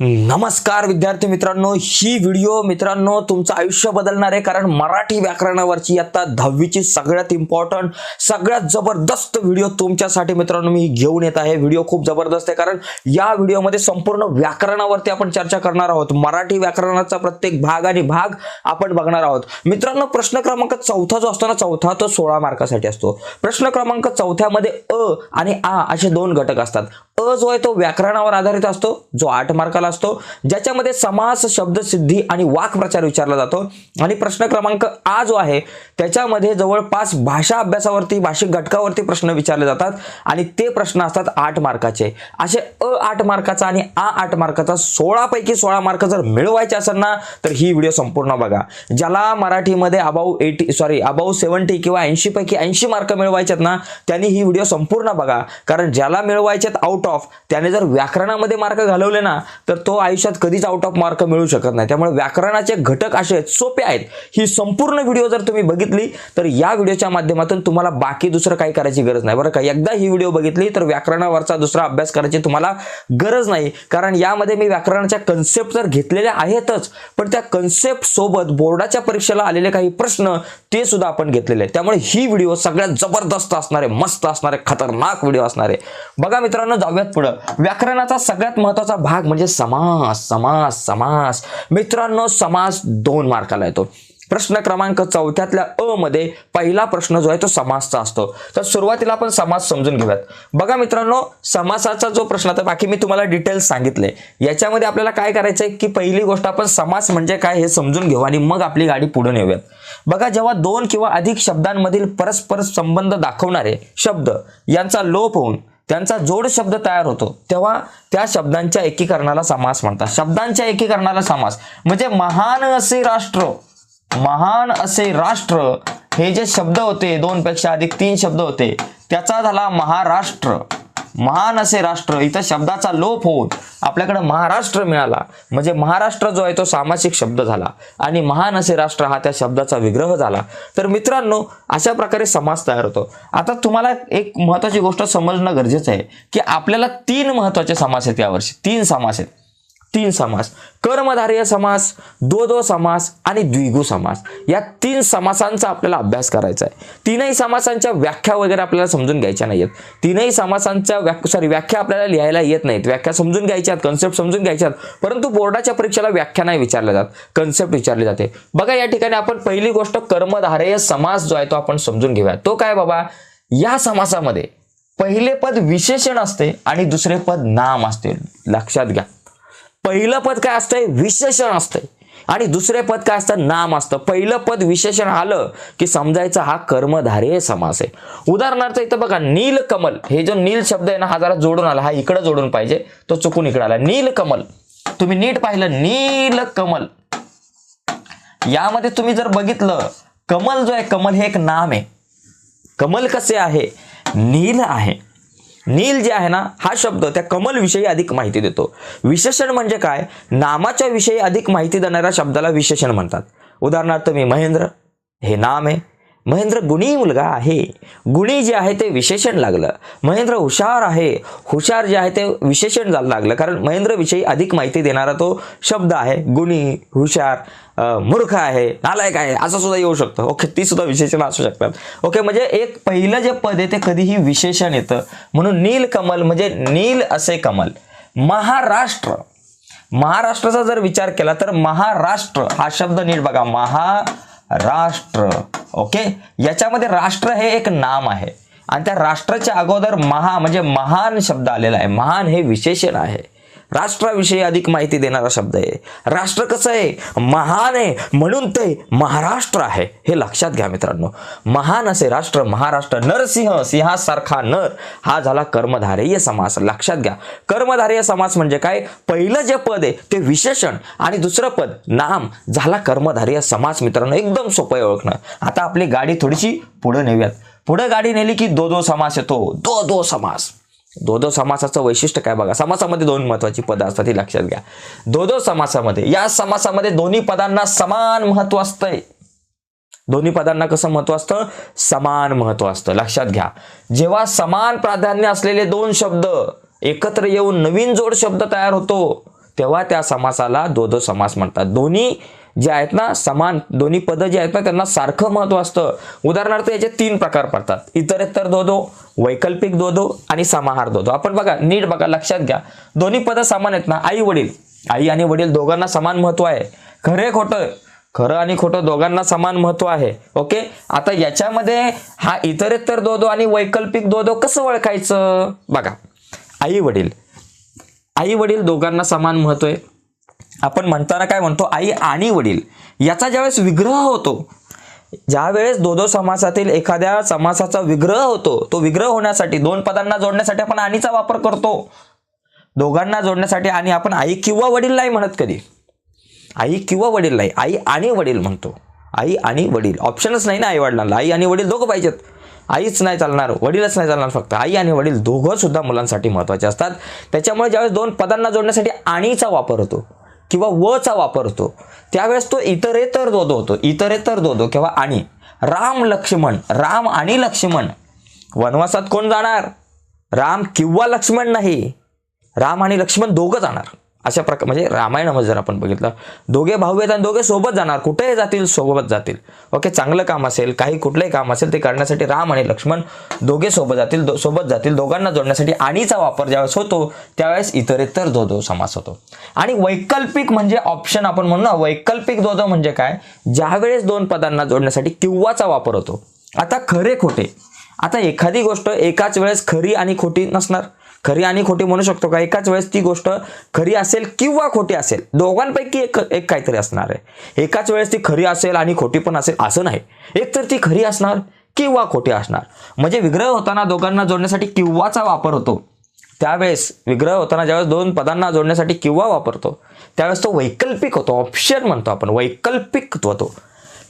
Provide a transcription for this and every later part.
नमस्कार विद्यार्थी मित्रांनो, ही व्हिडिओ मित्रांनो तुमचं आयुष्य बदलणार आहे. कारण मराठी व्याकरणावरची आता 10वीची सगळ्यात इम्पॉर्टंट सगळ्यात जबरदस्त व्हिडिओ तुमच्यासाठी मित्रांनो मी घेऊन येत आहे. व्हिडिओ खूप जबरदस्त आहे कारण या व्हिडिओमध्ये संपूर्ण व्याकरणावरती आपण चर्चा करणार आहोत. मराठी व्याकरणाचा प्रत्येक भाग आणि भाग आपण बघणार आहोत. मित्रांनो, प्रश्न क्रमांक 4 जो असतो ना, चौथा तो 16 मार्कासाठी असतो. प्रश्न क्रमांक 4 मध्ये अ आणि आ असे दोन घटक असतात. अ जो आहे तो व्याकरणावर आधारित असतो, जो 8 मार्काला असतो, ज्याच्यामध्ये समास, शब्दसिद्धी आणि वाक्प्रचार विचारला जातो. आणि प्रश्न क्रमांक आ जो आहे त्याच्यामध्ये जवळपास भाषा अभ्यासावरती, भाषिक घटकावरती प्रश्न विचारले जातात आणि ते प्रश्न असतात 8 मार्काचे. असे अ 8 मार्काचा आणि आ 8 मार्काचा 16 पैकी 16 मार्क जर मिळवायचे असेल ना तर ही व्हिडिओ संपूर्ण बघा. ज्याला मराठीमध्ये अबाव 70 किंवा 80 पैकी 80 मार्क मिळवायचे आहेत ना त्यांनी ही व्हिडिओ संपूर्ण बघा. कारण ज्याला मिळवायचे आउट ऑफ त्याने जर व्याकरणामध्ये मार्क घालवले ना तर तो आयुष्यात कधीच आउट ऑफ मार्क मिळू शकत नाही. त्यामुळे व्याकरणाचे घटक असे आहेत, सोपे आहेत. ही संपूर्ण व्हिडिओ जर तुम्ही बघितली तर या व्हिडिओच्या माध्यमातून तुम्हाला बाकी दुसरं काही करायची गरज नाही बरं का. एकदा ही व्हिडिओ बघितली तर व्याकरणावरचा दुसरा अभ्यास करायची तुम्हाला गरज नाही. कारण यामध्ये मी व्याकरणाच्या कन्सेप्ट तर घेतलेल्या आहेतच, पण त्या कन्सेप्ट सोबत बोर्डाच्या परीक्षेला आलेले काही प्रश्न ते सुद्धा आपण घेतलेले आहेत. त्यामुळे ही व्हिडिओ सगळ्यात जबरदस्त असणार आहे, मस्त असणार आहे, खतरनाक व्हिडिओ असणार आहे. बघा मित्रांनो, जाऊयात पुढे. व्याकरणाचा सगळ्यात महत्त्वाचा भाग म्हणजे समास. समास समास मित्रांनो, समास 2 मार्काला येतो. प्रश्न क्रमांक 4 अ मध्ये पहिला प्रश्न जो आहे तो समासचा असतो. तर सुरुवातीला आपण समास समजून घेऊयात. बघा मित्रांनो, समासाचा जो प्रश्न आता बाकी मी तुम्हाला डिटेल्स सांगितले. याच्यामध्ये आपल्याला काय करायचंय की पहिली गोष्ट आपण समास म्हणजे काय हे समजून घेऊ आणि मग आपली गाडी पुढे नेऊयात. बघा, जेव्हा 2 किंवा अधिक शब्दांमधील परस्पर संबंध दाखवणारे शब्द यांचा लोप होऊन त्यांचा जोड शब्द तयार होतो तेव्हा त्या शब्दांच्या एकीकरणाला समास म्हणतात. शब्दांच्या एकीकरणाला समास म्हणजे महान असे राष्ट्र, महान असे राष्ट्र हे जे शब्द होते 2 पेक्षा अधिक 3 शब्द होते त्याचा झाला महाराष्ट्र. महान असे राष्ट्र, इथं शब्दाचा लोप होऊन आपल्याकडे महाराष्ट्र मिळाला म्हणजे महाराष्ट्र जो आहे तो सामासिक शब्द झाला आणि महान असे राष्ट्र हा त्या शब्दाचा विग्रह झाला. तर मित्रांनो, अशा प्रकारे समास तयार होतो. आता तुम्हाला एक महत्त्वाची गोष्ट समजणं गरजेचं आहे की आपल्याला 3 महत्त्वाचे समास आहेत यावर्षी. 3 समास आहेत. 3 समास: कर्मधारय समास, द्वंद्व समास आणि द्विगु समास. या 3 समासांचा आपल्याला अभ्यास करायचा आहे. 3ही समासांच्या व्याख्या वगैरे आपल्याला समजून घ्यायच्या नाहीत. 3ही समासांच्या व्याख्या आपल्याला लिहायला येत नाहीत. व्याख्या समजून घ्यायच्यात, कन्सेप्ट समजून घ्यायच्यात, परंतु बोर्डाच्या परीक्षेला व्याख्या नाही विचारल्या जात, कन्सेप्ट विचारले जाते. बघा, या ठिकाणी आपण पहिली गोष्ट कर्मधारय समास जो आहे तो आपण समजून घेऊया. तो काय बाबा, या समासामध्ये पहिले पद विशेषण असते आणि दुसरे पद नाम असते. लक्षात घ्या, पहिलं पद काय असतंय, विशेषण असतंय आणि दुसरे पद काय असतं, नाम असतं. पहिलं पद विशेषण आलं की समजायचं हा कर्मधारय समास आहे. उदाहरणार्थ इथं बघा, नीलकमल, हे जो नील शब्द आहे ना हा जरा जोडून आला, हा इकडे जोडून पाहिजे, तो चुकून इकडे आला. नीलकमल, तुम्ही नीट पाहिलं, नीलकमल. यामध्ये तुम्ही जर बघितलं, कमल जो आहे, कमल हे एक नाम आहे. कमल कसे आहे, नील आहे. नील जे आहे ना हा शब्द त्या कमल विषयी अधिक माहिती देतो. विशेषण म्हणजे काय, नामाच्या विषयी अधिक माहिती देणाऱ्या शब्दाला विशेषण म्हणतात. उदाहरणार्थ मी महेंद्र, हे नाम आहे. महेंद्र गुणी मुलगा आहे, गुणी जे आहे ते विशेषण लागलं. महेंद्र हुशार आहे, हुशार जे आहे ते विशेषण लागलं, कारण महेंद्र विषयी अधिक माहिती देणारा तो शब्द आहे. गुणी, हुशार, मूर्ख आहे, नालायक आहे, असं सुद्धा येऊ शकतं. ओके, ती सुद्धा विशेषण असू शकतात. ओके, म्हणजे एक पहिलं जे पद आहे ते कधीही विशेषण येतं. म्हणून नीलकमल म्हणजे नील असे कमल. महाराष्ट्र, महाराष्ट्राचा जर विचार केला तर महाराष्ट्र हा शब्द नीट बघा, महाराष्ट्र. ओके, याच्यामध्ये राष्ट्र हे एक नाम आहे आणि त्या राष्ट्राच्या अगोदर महा म्हणजे महान शब्द आलेला आहे. महान हे विशेषण आहे. राष्ट्राविषयी अधिक माहिती देणारा शब्द आहे. राष्ट्र कसं आहे, महान आहे, म्हणून ते महाराष्ट्र आहे, हे लक्षात घ्या मित्रांनो. महान असे राष्ट्र, महाराष्ट्र. नरसिंह, सिंहासारखा नर, हा झाला कर्मधारय समास. लक्षात घ्या, कर्मधारय समास म्हणजे काय, पहिलं जे पद आहे ते विशेषण आणि दुसरं पद नाम, झाला कर्मधारय समास. मित्रांनो, एकदम सोपं आहे ओळखणं. आता आपली गाडी थोडीशी पुढे नेऊयात. पुढे गाडी नेली की द्वंद्व समास येतो. द्वंद्व समास, द्वंद्व समासाचं वैशिष्ट्य काय बघा, समासामध्ये 2 महत्वाची पदं असतात, ही लक्षात घ्या. द्वंद्व समासामध्ये, या समासामध्ये दोन्ही पदांना समान महत्व असतंय. दोन्ही पदांना कसं महत्व असतं, समान महत्व असतं. लक्षात घ्या, जेव्हा समान प्राधान्य असलेले 2 शब्द एकत्र येऊन नवीन जोड शब्द तयार होतो तेव्हा त्या समासाला द्वंद्व समास म्हणतात. दोन्ही जे आहेत ना समान, दोन्ही पद जे आहेत ना त्यांना सारखं महत्व असतं. उदाहरणार्थ याचे 3 प्रकार पडतात: इतरेतर द्वंद्व, वैकल्पिक द्वंद्व आणि समाहार द्वंद्व. आपण बघा, नीट बघा, लक्षात घ्या. दोन्ही पद समान आहेत ना. आई वडील, आई आणि वडील दोघांना समान महत्व आहे. खरे खोटं, खरं आणि खोटं दोघांना समान महत्व आहे. ओके, आता याच्यामध्ये हा इतरेतर द्वंद्व आणि वैकल्पिक द्वंद्व कसं ओळखायचं? बघा, आई वडील दोघांना समान महत्व आहे. आपण म्हणताना काय म्हणतो? आई आणि वडील. याचा ज्यावेळेस विग्रह होतो, ज्यावेळेस द्वंद्व समासातील एखाद्या समासाचा विग्रह होतो, तो विग्रह होण्यासाठी 2 पदांना जोडण्यासाठी आपण आणीचा वापर करतो. दोघांना जोडण्यासाठी आणि आपण आई किंवा वडील नाही म्हणत कधी. आई किंवा वडील नाही, आई आणि वडील म्हणतो. आई आणि वडील, ऑप्शनच नाही ना आई वडिलांना. आई आणि वडील दोघं पाहिजेत. आईच नाही चालणार, वडीलच नाही चालणार, फक्त आई आणि वडील दोघं सुद्धा मुलांसाठी महत्त्वाचे असतात. त्याच्यामुळे ज्यावेळेस 2 पदांना जोडण्यासाठी आणीचा वापर होतो किंवा वचा वापर होतो, त्यावेळेस तो इतरेतर द्वंद्व होतो. इतरेतर द्वंद्व किंवा आणि. राम आणि लक्ष्मण वनवासात कोण जाणार? राम किंवा लक्ष्मण नाही, राम आणि लक्ष्मण दोघं जाणार. अशा प्रकार, म्हणजे रामायणामध्ये जर आपण बघितलं, दोघे भाऊ आहेत आणि दोघे सोबत जाणार. कुठेही जातील, सोबत जातील. ओके, चांगलं काम असेल, काही कुठलंही काम असेल ते करण्यासाठी राम आणि लक्ष्मण दोघे सोबत जातील. दोघांना जोडण्यासाठी आणीचा वापर ज्यावेळेस होतो त्यावेळेस इतरेतर द्वंद्व समास होतो. आणि वैकल्पिक म्हणजे ऑप्शन आपण म्हणू ना, वैकल्पिक द्वंद्व म्हणजे काय? ज्यावेळेस 2 पदांना जोडण्यासाठी किंवाचा वापर होतो. आता खरे खोटे, आता एखादी गोष्ट एकाच वेळेस खरी आणि खोटी नसणार. खरी आणि खोटी म्हणू शकतो का? एकाच वेळेस ती गोष्ट खरी असेल किंवा खोटी असेल, दोघांपैकी एक काहीतरी असणार आहे. एकाच वेळेस ती खरी असेल आणि खोटी पण असेल असं नाही. एक तर ती खरी असणार किंवा खोटी असणार. म्हणजे विग्रह होताना दोघांना जोडण्यासाठी किंवाचा वापर होतो. त्यावेळेस विग्रह होताना ज्यावेळेस 2 पदांना जोडण्यासाठी किंवा वापरतो त्यावेळेस तो वैकल्पिक होतो. ऑप्शन म्हणतो आपण, वैकल्पिक होतो.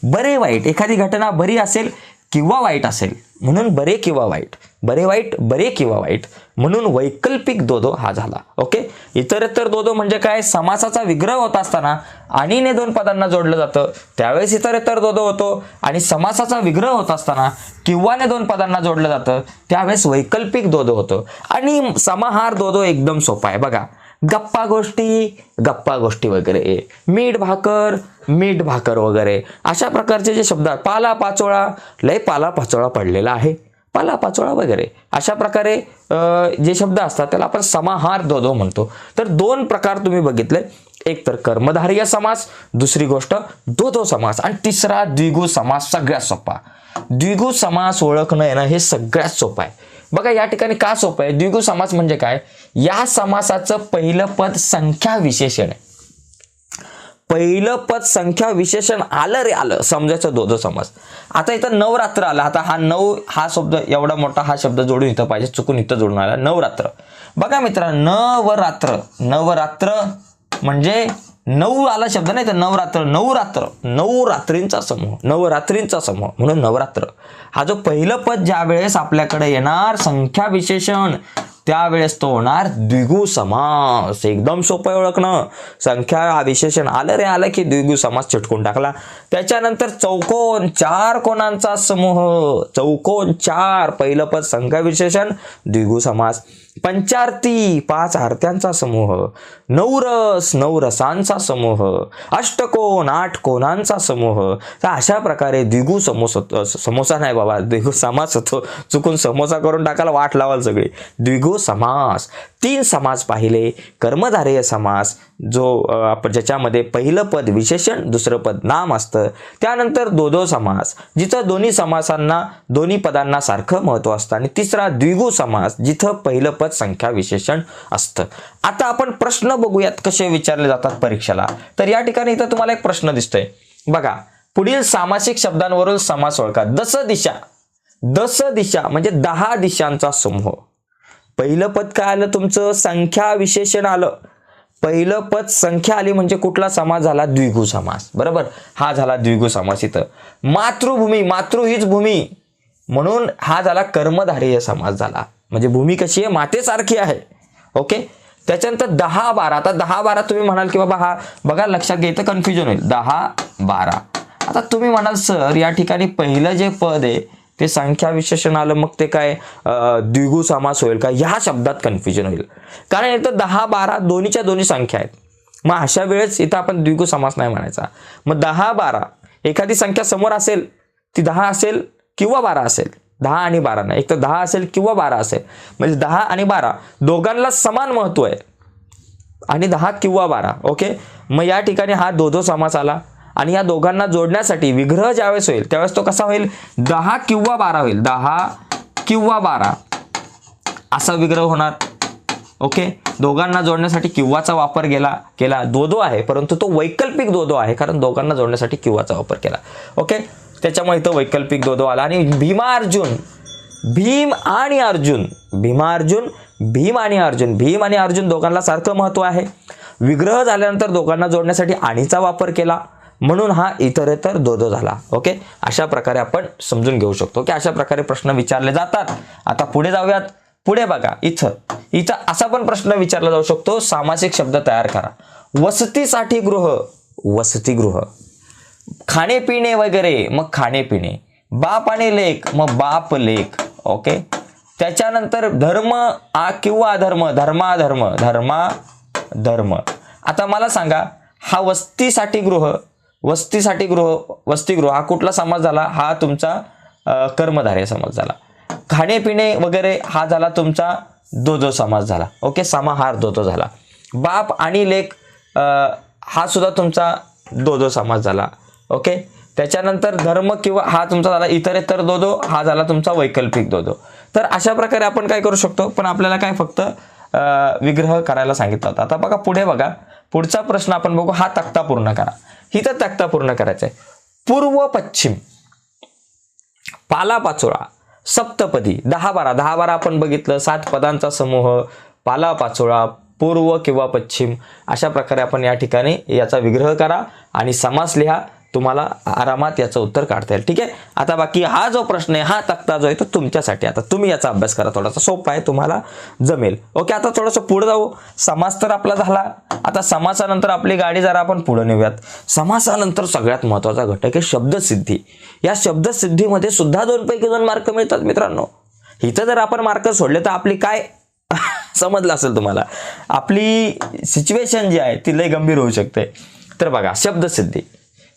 बरे वाईट, एखादी घटना बरी असेल किंवा वाईट असेल म्हणून बरे किंवा वाईट, बरे वाईट, बरे किंवा वाईट म्हणून वैकल्पिक द्वंद्व हा झाला. ओके, इतरेतर द्वंद्व म्हणजे काय? समासाचा विग्रह होत असताना आणीने 2 पदांना जोडलं जातं त्यावेळेस इतरेतर द्वंद्व होतो. आणि समासाचा विग्रह होत असताना किंवाने 2 पदांना जोडलं जातं त्यावेळेस वैकल्पिक द्वंद्व होतो. आणि समाहार द्वंद्व एकदम सोपा आहे. बघा, गप्पा गोष्टी वगैरे, मीठ भाकर वगैरे अशा प्रकारचे जे शब्द आहेत. पाला पाचोळा, लय पाला पाचोळा पडलेला आहे, पाला पाचोळा वगैरे अशा प्रकारे जे शब्द असतात त्याला आपण समाहार द्वंद्व म्हणतो. तर 2 प्रकार तुम्ही बघितले, एक तर कर्मधारय समास, दुसरी गोष्ट द्वंद्व समास, आणि तिसरा द्विगु समास. सगळ्यात सोपा द्विगु समास ओळखणं आहे ना, हे सगळ्यात सोपं आहे. बघा या ठिकाणी का सोपं आहे? द्विगु समास म्हणजे काय? या समासाचं पहिलं पद संख्या विशेषण आहे. पहिलं पद संख्या विशेषण आलं रे आलं, समजायचं द्वंद्व समास. आता इथं नवरात्र आला. आता हा शब्द एवढा मोठा हा शब्द जोडून इथं पाहिजे, चुकून इथं जोडून आला नवरात्र. बघा मित्रांनो, नवरात्र म्हणजे 9 आला शब्द नाही तर नवरात्रींचा समूह म्हणून नवरात्र. हा जो पहिलं पद ज्या वेळेस आपल्याकडे येणार संख्या विशेषण त्यावेळेस तो होणार द्विगु समास. एकदम सोपं ओळखणं. संख्या विशेषण आलं रे आलं की द्विगु समास चिटकून टाकला. त्याच्यानंतर चौकोन, 4 कोणांचा समूह, चौकोन 4 पहिलं पद संख्या विशेषण द्विगु समास. पंचारती 5 आरत्यांचा समूह, नवरस 9 रसांचा समूह, अष्टकोन 8 कोणांचा समूह. तर अशा प्रकारे द्विगु समोसा नाही बाबा, द्विगु समास होतो. चुकून समोसा करून टाकायला वाट लावाल सगळी. द्विगु समास. 3 समास पाहिले. कर्मधारय समास जो आपण ज्याच्यामध्ये पहिलं पद विशेषण दुसरं पद नाम असतं. त्यानंतर द्वंद्व समास जिथं दोन्ही पदांना सारखं महत्व असतं. आणि तिसरा द्विगु समास जिथं पहिलं पद संख्या विशेषण असतं. आता आपण प्रश्न बघूयात कसे विचारले जातात परीक्षेला. तर या ठिकाणी इथं तुम्हाला एक प्रश्न दिसतोय बघा, पुढील सामासिक शब्दांवरून समास ओळखा. दस दिशा म्हणजे 10 दिशांचा समूह. पहिलं पद काय आलं तुमचं? संख्या विशेषण आलं. पहिलं पद संख्या आली म्हणजे कुठला समास झाला? द्विगु समास. बरोबर, हा झाला द्विगु समास. इथं मातृभूमी, मातृ हीच भूमी म्हणून हा झाला कर्मधारय समास झाला. म्हणजे भूमी कशी आहे? मातेसारखी आहे. ओके, त्याच्यानंतर 10 12. आता 10 12 तुम्ही म्हणाल की बाबा हा बघा लक्षात घ्यायचं कन्फ्युजन होईल. 10 12. आता तुम्ही म्हणाल सर या ठिकाणी पहिलं जे पद आहे ते संख्या विशेषण आलं मग ते काय द्विगु समास होईल का? ह्या शब्दात कन्फ्युजन होईल. कारण इथं 10 12 दोन्ही संख्या आहेत. मग अशा वेळेस इथं आपण द्विगु समास नाही म्हणायचा. मग 10, 12 एखादी संख्या समोर असेल ती 10 असेल किंवा 12 असेल. 10 आणि 12 नाही, एक तर 10 असेल किंवा 12 असेल. म्हणजे 10 आणि 12 दोघांना समान महत्व आहे आणि 10 किंवा 12. ओके, मग या ठिकाणी हा दो समास आला आणि या दोघांना जोडण्यासाठी विग्रह ज्यावेळेस होईल त्यावेळेस तो कसा होईल, 10 किंवा 12 होईल. 10 किंवा 12 असा विग्रह होणार. ओके, दोघांना जोडण्यासाठी किंवाचा वापर केला. दो आहे परंतु तो वैकल्पिक दो आहे कारण दोघांना जोडण्यासाठी किंवाचा वापर केला. ओके, त्याच्यामुळे इथं वैकल्पिक दो आला. आणि भीम आणि अर्जुन भीम आणि अर्जुन दोघांना सारखं महत्व आहे. विग्रह झाल्यानंतर दोघांना जोडण्यासाठी आणीचा वापर केला म्हणून हा इतरेतर दो झाला. ओके, अशा प्रकारे आपण समजून घेऊ शकतो की अशा प्रकारे प्रश्न विचारले जातात. आता पुढे जाऊयात. पुढे बघा, इथं असा पण प्रश्न विचारला जाऊ शकतो, सामासिक शब्द तयार करा. वसतीसाठी वसतिगृह, खाणे-पिणे वगैरे मग खाणे-पिणे, बाप आणि लेक मग बाप लेक. ओके, त्याच्यानंतर धर्म किंवा अधर्म, धर्म. आता मला सांगा, हा वसतिगृह हा कुठला समास झाला, हा तुमचा कर्मधारय समास झाला. खाणे-पिणे वगैरे हा झाला तुमचा दो समास झाला. ओके, समाहार दो झाला. बाप आणि लेक हा सुद्धा तुमचा दो समास झाला. ओके, त्याच्यानंतर धर्म किंवा हा तुमचा झाला इतरेतर दो, हा झाला तुमचा वैकल्पिक दो. तर अशा प्रकारे आपण काय करू शकतो, पण आपल्याला काय फक्त विग्रह करायला सांगितलं होतं. आता बघा पुढे बघा, पुढचा प्रश्न आपण बघू. हा तक्ता पूर्ण करा. इथं तक्ता पूर्ण करायचा आहे. पूर्व पश्चिम, पालापाचोळा, सप्तपदी, 10-12 आपण बघितलं. 7 पदांचा समूह, पालापाचोळा, पूर्व किंवा पश्चिम. अशा प्रकारे आपण या ठिकाणी याचा विग्रह करा आणि समास लिहा. तुम्हाला आरामात याचं उत्तर काढता येईल. ठीक आहे, आता बाकी हा जो प्रश्न आहे, हा तक्ता जो आहे तो तुमच्यासाठी. आता तुम्ही याचा अभ्यास करा, थोडासा सोपा आहे, तुम्हाला जमेल. ओके, आता थोडंसं पुढे जाऊ. समास तर आपला झाला. आता समासानंतर आपली गाडी जरा आपण पुढे नेऊयात. समासानंतर सगळ्यात महत्वाचा घटक आहे शब्दसिद्धी. या शब्दसिद्धीमध्ये सुद्धा 2 पैकी 2 मार्क मिळतात मित्रांनो. इथं जर आपण मार्क सोडले तर आपली काय समजलं असेल तुम्हाला, आपली सिच्युएशन जी आहे ती लय गंभीर होऊ शकते. तर बघा, शब्दसिद्धी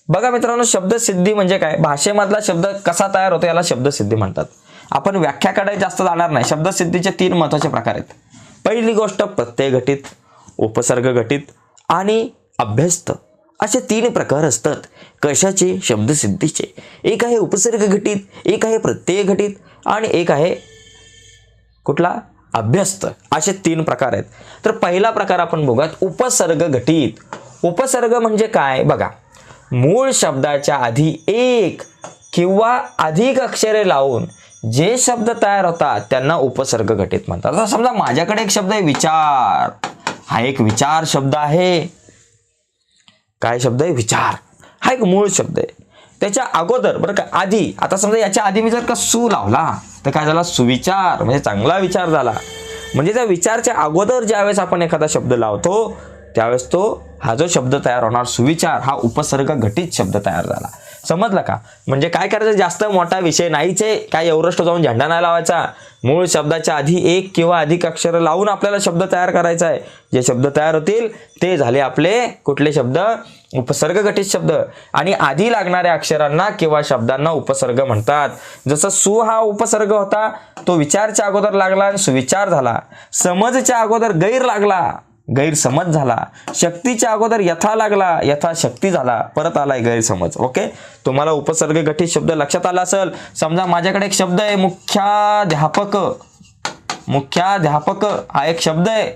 बघा मित्रांनो, शब्दसिद्धी म्हणजे काय, भाषेमधला शब्द कसा तयार होतो याला शब्दसिद्धी म्हणतात. आपण व्याख्याकडे जास्त जाणार नाही. शब्दसिद्धीचे 3 महत्त्वाचे प्रकार आहेत. पहिली गोष्ट प्रत्यय घटित, उपसर्ग घटित आणि अभ्यस्त असे 3 प्रकार असतात. कशाचे, शब्दसिद्धीचे. एक आहे उपसर्ग घटित, एक आहे प्रत्यय घटित आणि एक आहे कुठला, अभ्यस्त. असे 3 प्रकार आहेत. तर पहिला प्रकार आपण बघूयात, उपसर्ग घटित. उपसर्ग म्हणजे काय बघा, मूळ शब्दाच्या आधी 1 किंवा अधिक अक्षरे लावून जे शब्द तयार होतात त्यांना उपसर्ग घटित म्हणतात. आता समजा माझ्याकडे एक शब्द आहे विचार. हा एक विचार शब्द आहे. काय शब्द आहे, विचार. हा एक मूळ शब्द आहे. त्याच्या अगोदर बरं का, आधी, आता समजा याच्या आधी मी जर का सु लावला तर काय झाला, सुविचार, म्हणजे चांगला विचार झाला. म्हणजे त्या विचारच्या अगोदर ज्यावेळेस आपण एखादा शब्द लावतो त्यावेळेस तो हा जो शब्द तयार होणार सुविचार, हा उपसर्ग घटित शब्द तयार झाला. समजलं का? म्हणजे काय करायचं, जास्त मोठा विषय नाहीच आहे. काय एव्हरेस्ट जाऊन झेंडा नाही लावायचा. मूळ शब्दाच्या आधी 1 किंवा अधिक अक्षर लावून आपल्याला शब्द तयार करायचा आहे. जे शब्द तयार होतील ते झाले आपले कुठले शब्द, उपसर्ग घटित शब्द. आणि आधी लागणाऱ्या अक्षरांना किंवा शब्दांना उपसर्ग म्हणतात. जसं सु हा उपसर्ग होता, तो विचारच्या अगोदर लागला आणि सुविचार झाला. समजच्या अगोदर गैर लागला, गैरसमज झाला. शक्तीच्या अगोदर यथा लागला, यथाशक्ती झाला, परत आलाय गैरसमज. ओके, तुम्हाला उपसर्ग घटित शब्द लक्षात आला असेल. समजा माझ्याकडे एक शब्द आहे मुख्याध्यापक. मुख्याध्यापक हा एक शब्द आहे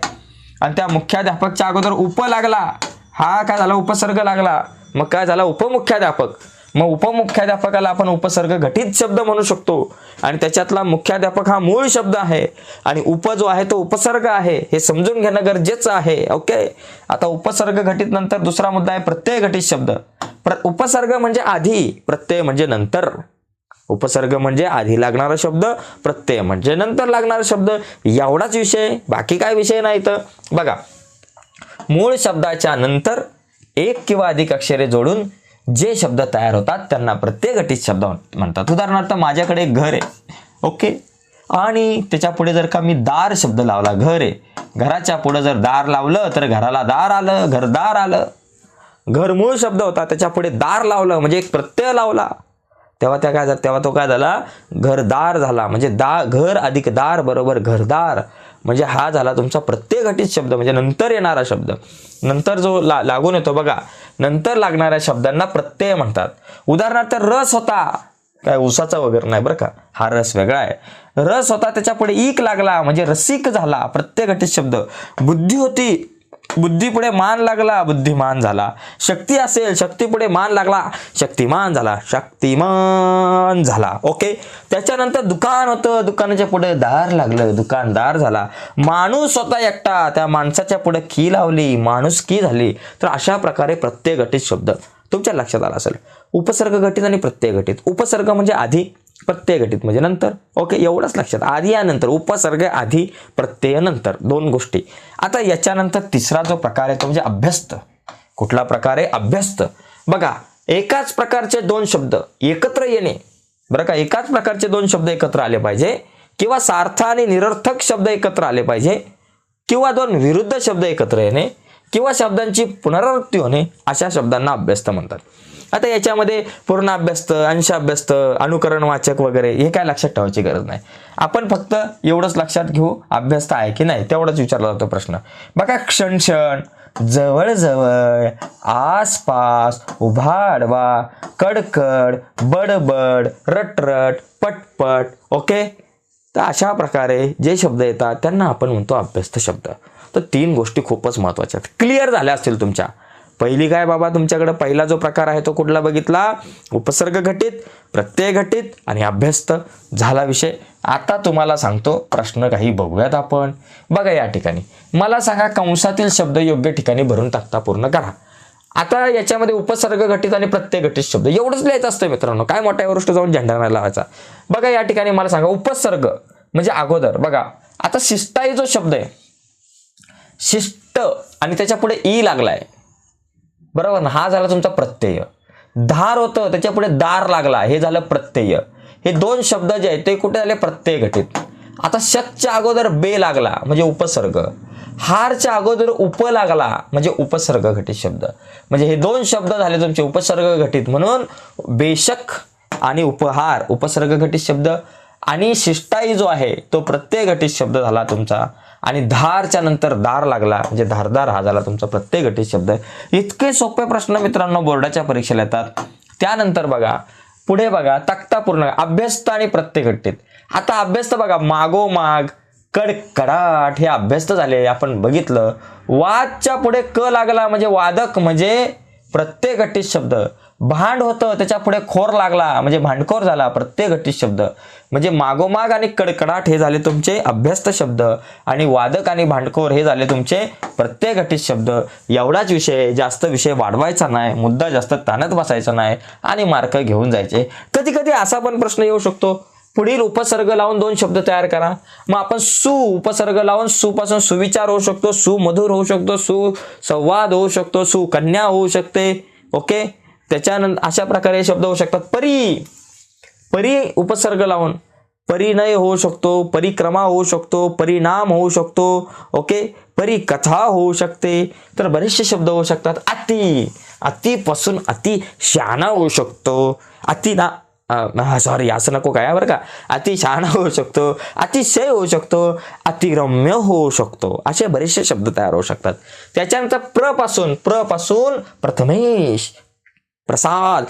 आणि त्या मुख्याध्यापकच्या अगोदर उप लागला, हा काय झाला, उपसर्ग लागला. मग काय झाला, उपमुख्याध्यापक. मग उपमुख्याध्यापकाला आपण उपसर्ग घटित शब्द म्हणू शकतो. आणि त्याच्यातला मुख्याध्यापक हा मूळ शब्द आहे आणि उप जो आहे तो उपसर्ग आहे. हे समजून घेणं गरजेचं आहे. ओके, आता उपसर्ग घटित नंतर दुसरा मुद्दा आहे प्रत्यय घटित शब्द. उपसर्ग म्हणजे आधी, प्रत्यय म्हणजे नंतर. उपसर्ग म्हणजे आधी लागणारा शब्द, प्रत्यय म्हणजे नंतर लागणारा शब्द. एवढाच विषय, बाकी काय विषय नाही. तर बघा, मूळ शब्दाच्या नंतर 1 किंवा अधिक अक्षरे जोडून जे शब्द तयार होतात त्यांना प्रत्यय घटित शब्द म्हणतात. उदाहरणार्थ माझ्याकडे घर आहे. ओके, आणि त्याच्या पुढे जर का मी दार शब्द लावला, घर आहे, घराच्या पुढे जर दार लावलं तर घराला दार आलं, घरदार आलं. घर मूळ शब्द होता, त्याच्या पुढे दार लावलं म्हणजे एक प्रत्यय लावला, तेव्हा तो काय झाला, घरदार झाला. म्हणजे घर अधिक दार बरोबर घरदार, म्हणजे हा झाला तुमचा प्रत्यय घटित शब्द, म्हणजे नंतर येणारा शब्द. नंतर जो लागून येतो बघा, नंतर लागणाऱ्या शब्दांना प्रत्यय म्हणतात. उदाहरणार्थ रस होता, काय उसाचा वगैरे नाही बरं का, हा रस वेगळा आहे. रस होता त्याच्या पुढे ईक लागला म्हणजे रसिक झाला, प्रत्यय घटित शब्द. बुद्धी होती, बुद्धी पुढे मान लागला, बुद्धिमान झाला. शक्ती असेल, शक्ती पुढे मान लागला, शक्तिमान झाला, शक्तिमान झाला. ओके. त्याच्यानंतर दुकान होतं, दुकानाच्या पुढे दार लागलं, दुकानदार झाला. माणूस होता एकटा, त्या माणसाच्या पुढे की लावली, माणूस की झाली. तर अशा प्रकारे प्रत्यय घटित शब्द तुमच्या लक्षात आला असेल. उपसर्ग घटित आणि प्रत्यय घटित. उपसर्ग म्हणजे आधी, प्रत्यय घटित म्हणजे नंतर. ओके, एवढंच लक्षात. आधी या नंतर, उपसर्ग आधी, प्रत्यय नंतर, दोन गोष्टी. आता याच्यानंतर तिसरा जो प्रकार आहे तो म्हणजे अभ्यस्त. कुठला प्रकार आहे? अभ्यस्त. बघा, एकाच प्रकारचे दोन शब्द एकत्र येणे, बरं का, एकाच प्रकारचे दोन शब्द एकत्र आले पाहिजे, किंवा सार्थ आणि निरर्थक शब्द एकत्र आले पाहिजे, किंवा दोन विरुद्ध शब्द एकत्र येणे, किंवा शब्दांची पुनरावृत्ती होणे, अशा शब्दांना अभ्यस्त म्हणतात. आता याच्यामध्ये पूर्ण अभ्यस्त, अंश अभ्यस्त, अनुकरण वाचक वगैरे हे काय लक्षात ठेवायची गरज नाही. आपण फक्त एवढंच लक्षात घेऊ, अभ्यस्त आहे की नाही तेवढंच विचारला जातो प्रश्न. बघा, क्षण क्षण, जवळ जवळ, आसपास, उभा आडवा, कडकड, बडबड, रटरट, पटपट. ओके. तर अशा प्रकारे जे शब्द येतात त्यांना आपण म्हणतो अभ्यस्त शब्द. तर तीन गोष्टी खूपच महत्त्वाच्या क्लिअर झाल्या असतील तुमच्या. पहिली काय बाबा, तुमच्याकडे पहिला जो प्रकार आहे तो कुठला बघितला? उपसर्ग घटित, प्रत्यय घटित आणि अभ्यस्त. झाला विषय. आता तुम्हाला सांगतो प्रश्न काही बघूयात आपण. बघा, या ठिकाणी मला सांगा, कंसातील शब्द योग्य ठिकाणी भरून टाकता पूर्ण करा. आता याच्यामध्ये उपसर्ग घटित आणि प्रत्यय घटित शब्द एवढंच लिहायचं असतं मित्रांनो, काय मोठ्या गोष्ट जाऊन झेंडा नाही लावायचा. बघा, या ठिकाणी मला सांगा, उपसर्ग म्हणजे अगोदर. बघा, आता शिष्टाई जो शब्द आहे, शिष्ट आणि त्याच्या पुढे ई लागलाय, बरोबर ना, हा झाला तुमचा प्रत्यय. धार होतं त्याच्या पुढे दार लागला, हे झालं प्रत्यय. हे दोन शब्द जे आहेत ते कुठे झाले? प्रत्यय घटित. आता शच्या अगोदर बे लागला म्हणजे उपसर्ग, हारच्या अगोदर उप लागला म्हणजे उपसर्ग घटित शब्द. म्हणजे हे दोन शब्द झाले तुमचे उपसर्ग घटित, म्हणून बेशक आणि उपहार उपसर्ग घटित शब्द, आणि शिष्टाई जो आहे तो प्रत्यय घटित शब्द झाला तुमचा, आणि धारच्या नंतर दार लागला म्हणजे धारदार, हा झाला तुमचा प्रत्यय घटित शब्द. इतके सोपे प्रश्न मित्रांनो बोर्डाच्या परीक्षेला येतात. त्यानंतर बघा पुढे, बघा तक्ता पूर्ण, अभ्यस्त आणि प्रत्यय घटित. आता अभ्यस्त बघा, मागोमाग, कडकडाट हे अभ्यस्त झाले, आपण बघितलं. वादच्या पुढे क लागला म्हणजे वादक, म्हणजे प्रत्यय घटित शब्द. भांड होतं त्याच्या पुढे खोर लागला म्हणजे भांडखोर झाला, प्रत्यय घटित शब्द. म्हणजे मागोमाग आणि कडकडाट हे झाले तुमचे अभ्यस्त शब्द, आणि वादक आणि भांडखोर हे झाले तुमचे प्रत्यय घटित शब्द. एवढाच विषय, जास्त विषय वाढवायचा नाही, मुद्दा जास्त ताणत बसायचा नाही आणि मार्क घेऊन जायचे. कधी कधी असा पण प्रश्न येऊ शकतो, पुढील उपसर्ग लावून दोन शब्द तयार करा. मग आपण उपसर्ग लावून पासून सुविचार होऊ शकतो, सुमधुर होऊ शकतो, सुसंवाद होऊ शकतो, सुकन्या होऊ शकते. ओके. त्याच्यानंतर अशा प्रकारे शब्द होऊ शकतात. परी उपसर्ग लावून परिणय होऊ शकतो, परिक्रमा होऊ शकतो, परिणाम होऊ शकतो. ओके. परिकथा होऊ शकते. तर बरेचसे शब्द होऊ शकतात. अतिपासून अति शहाणा होऊ शकतो. सॉरी असं नको काय बरं का. अति शहाणा होऊ शकतो, अतिशय होऊ शकतो, अतिरम्य होऊ शकतो. असे बरेचसे शब्द तयार होऊ शकतात. त्याच्यानंतर प्रपासून प्रथमेश, प्रसाद,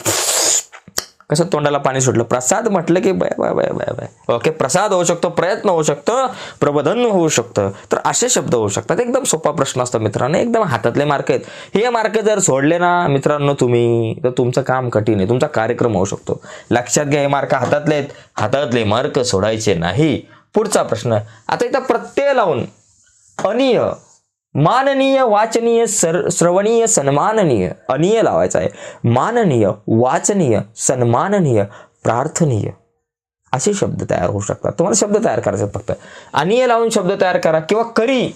कसं तोंडाला पाणी सुटलं, प्रसाद म्हटलं की bye bye bye bye bye. Okay. Prasad होऊ शकतो, प्रयत्न होऊ शकतं, प्रबोधन होऊ शकतं. तर असे शब्द होऊ शकतात. एकदम सोपा प्रश्न असतो मित्रांनो, एकदम हातातले मार्क आहेत. हे मार्क जर सोडले ना मित्रांनो तुम्ही, तर तुमचं काम कठीण आहे, तुमचा कार्यक्रम होऊ शकतो. लक्षात घ्या, हे मार्क हातातले आहेत, हातातले मार्क सोडायचे नाही. पुढचा प्रश्न, आता इथं प्रत्यय लावून अनिय, माननीय, वाचनीय, श्रवणीय, सन्माननीय, अनिय लावायचा आहे. माननीय, वाचनीय, सन्माननीय, प्रार्थनीय असे शब्द तयार होऊ शकतात. तुम्हाला शब्द तयार करायचे फक्त. अनिय लावून शब्द तयार करा, किंवा करी,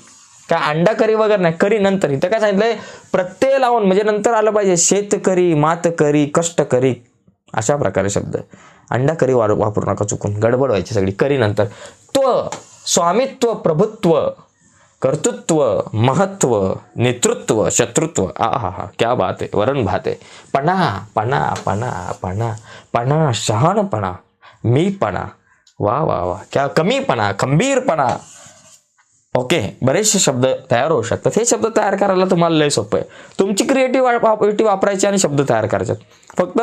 काय अंडा करी वगैरे नाही, करी नंतर. इथं काय सांगितलंय? प्रत्यय लावून म्हणजे नंतर आलं पाहिजे. शेतकरी, मातकरी, कष्टकरी अशा प्रकारे शब्द. अंडा करी वापरू नका चुकून, गडबड व्हायची सगळी. करी नंतर. सत्व, स्वामित्व, प्रभुत्व, कर्तृत्व, महत्व, नेतृत्व, शत्रुत्व, आहा क्या बात आहे, वरण भात आहे. पणा पणा पणा पणा पणा, शहाणपणा, मीपणा, वा वा वा, क्या कमीपणा, खंबीरपणा. ओके, बरेचसे शब्द तयार होऊ शकतात. हे शब्द तयार करायला तुम्हाला लय सोपं आहे. तुमची क्रिएटिव्हिटी वापरायची आणि शब्द तयार करायचे. फक्त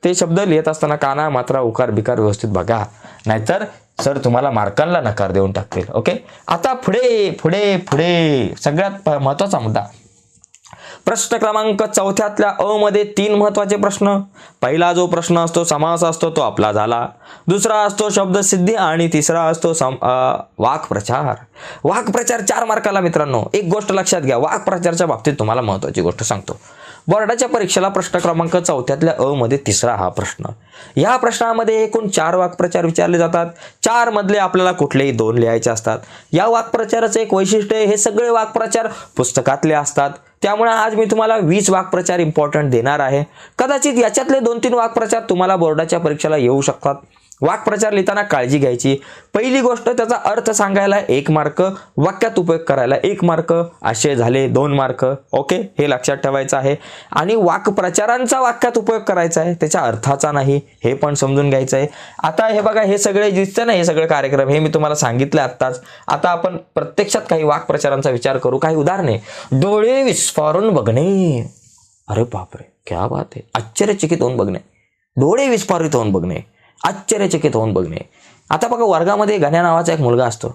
ते शब्द लिहित असताना काना, मात्रा, उकार बिकार व्यवस्थित बघा, नाहीतर सर तुम्हाला मार्कांना नकार देऊन टाकतील. ओके, आता पुढे पुढे पुढे सगळ्यात महत्वाचा मुद्दा. प्रश्न क्रमांक 4 अ मध्ये 3 महत्वाचे प्रश्न. पहिला जो प्रश्न असतो समास असतो तो आपला झाला. दुसरा असतो शब्दसिद्धी आणि तिसरा असतो वाक्प्रचार. वाक्प्रचार 4 मार्काला मित्रांनो. एक गोष्ट लक्षात घ्या, वाक्प्रचारच्या बाबतीत तुम्हाला महत्वाची गोष्ट सांगतो. बोर्डाच्या परीक्षेला प्रश्न क्रमांक 4 अ मध्ये तिसरा हा प्रश्न. या प्रश्नामध्ये एकूण 4 वाक्प्रचार विचारले जातात. 4 मधले आपल्याला कुठलेही 2 लिहायचे असतात. या वाक्प्रचाराचं एक वैशिष्ट्य आहे, हे सगळे वाक्प्रचार पुस्तकातले असतात. त्यामुळे आज मी तुम्हाला 20 वाक्प्रचार इम्पॉर्टंट देणार आहे. कदाचित याच्यातले 2-3 वाक्प्रचार तुम्हाला बोर्डाच्या परीक्षेला येऊ शकतात. वाक्प्रचार लिहिताना काळजी घ्यायची. पहिली गोष्ट, त्याचा अर्थ सांगायला 1 मार्क, वाक्यात उपयोग करायला 1 मार्क, असे झाले 2 मार्क. ओके, हे लक्षात ठेवायचं आहे. आणि वाक्प्रचारांचा वाक्यात उपयोग करायचा आहे, त्याच्या अर्थाचा नाही, हे पण समजून घ्यायचं आहे. आता हे बघा, हे सगळे दिसतं ना, हे सगळे कार्यक्रम हे मी तुम्हाला सांगितलं आत्ताच. आता आपण प्रत्यक्षात काही वाक्प्रचारांचा विचार करू. काही उदाहरणे. डोळे विस्फारून बघणे. अरे बापरे, क्या बात आहे. आश्चर्यचकित होऊन बघणे, डोळे विस्फारित होऊन बघणे, आश्चर्यचकित होऊन बघणे. आता बघा, वर्गामध्ये गण्या नावाचा एक मुलगा असतो.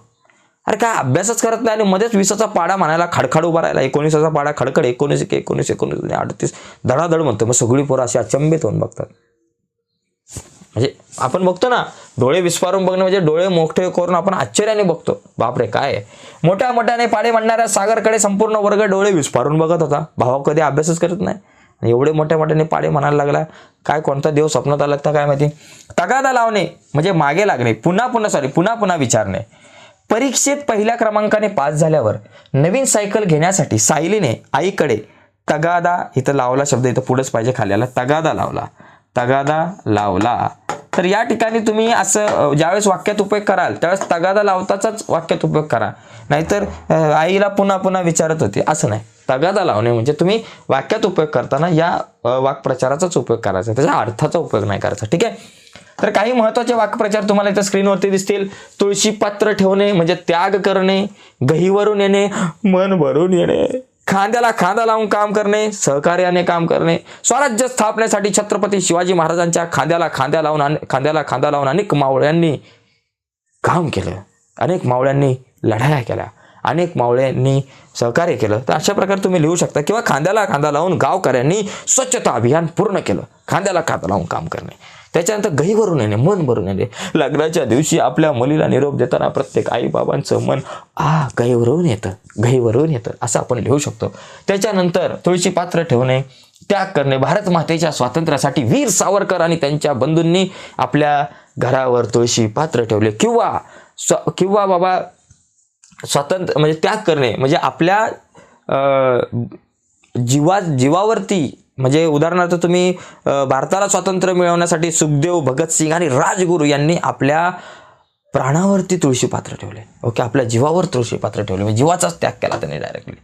अरे काय अभ्यासच करत नाही आणि मध्येच 20चा पाडा म्हणायला खडखड उभा राहिला. 19चा पाडा खडखड, 19, 19, 19, 38 धडाधड म्हणतो. मग सगळी पोरं अशी अचंबित होऊन बघतात. म्हणजे आपण बघतो ना, डोळे विस्फारून बघणे म्हणजे डोळे मोठे करून आपण आश्चर्याने बघतो. बापरे काय आहे. मोठ्या मोठ्याने पाडे म्हणणाऱ्या सागरकडे संपूर्ण वर्ग डोळे विस्फारून बघत होता. भावा कधी अभ्यासच करत नाही, एवढे मोठ्या मोठ्याने पाडे म्हणायला लागला. काय कोणता देव स्वप्नात आला का काय माहिती. तगादा लावणे म्हणजे मागे लागणे, पुन्हा पुन्हा विचारणे. परीक्षेत पहिल्या क्रमांकाने पास झाल्यावर नवीन सायकल घेण्यासाठी सायलीने आईकडे तगादा, इथं लावला शब्द इथं पुढेच पाहिजे खाली आला, तगादा लावला. तर या ठिकाणी तुम्ही असं ज्यावेळेस वाक्यात उपयोग कराल त्यावेळेस तगादा लावताचाच वाक्यात उपयोग करा, नाहीतर आईला पुन्हा विचारत होती असं नाही. तगादा लावणे म्हणजे तुम्ही वाक्यात उपयोग करताना या वाक्प्रचाराचाच उपयोग करायचा, त्याच्या अर्थाचा उपयोग नाही करायचा. ठीक आहे. तर काही महत्त्वाचे वाक्प्रचार तुम्हाला इथं स्क्रीनवरती दिसतील. तुळशी पात्र ठेवणे म्हणजे त्याग करणे, गहीवरून येणे, मन भरून येणे, खांद्याला खांदा लावून काम करणे, सहकार्याने काम करणे, स्वराज्य स्थापनेसाठी छत्रपती शिवाजी महाराजांच्या खांद्याला खांदा लावून अनेक मावळ्यांनी काम केलं, अनेक मावळ्यांनी लढाया केल्या, अनेक मावळ्यांनी सहकार्य केलं. तर अशा प्रकारे तुम्ही लिहू शकता. किंवा खांद्याला खांदा लावून गावकऱ्यांनी स्वच्छता अभियान पूर्ण केलं, खांद्याला खांदा लावून काम करणे. त्याच्यानंतर गहीवरून येणे, मन भरून येणे. लग्नाच्या दिवशी आपल्या मुलीला निरोप देताना प्रत्येक आईबाबांचं मन गहीवरून येतं असं आपण लिहू शकतो. त्याच्यानंतर तुळशी पात्र ठेवणे, त्याग करणे. भारत मातेच्या स्वातंत्र्यासाठी वीर सावरकर आणि त्यांच्या बंधूंनी आपल्या घरावर तुळशी पात्र ठेवले. किंवा बाबा स्वातंत्र्य म्हणजे त्याग करणे म्हणजे आपल्या जीवावरती, म्हणजे उदाहरणार्थ तुम्ही भारताला स्वातंत्र्य मिळवण्यासाठी सुखदेव, भगतसिंग आणि राजगुरू यांनी आपल्या प्राणावरती तुळशी पात्र ठेवले. ओके, आपल्या जीवावर तुळशी पात्र ठेवले म्हणजे जीवाचाच त्याग केला त्यांनी डायरेक्टली.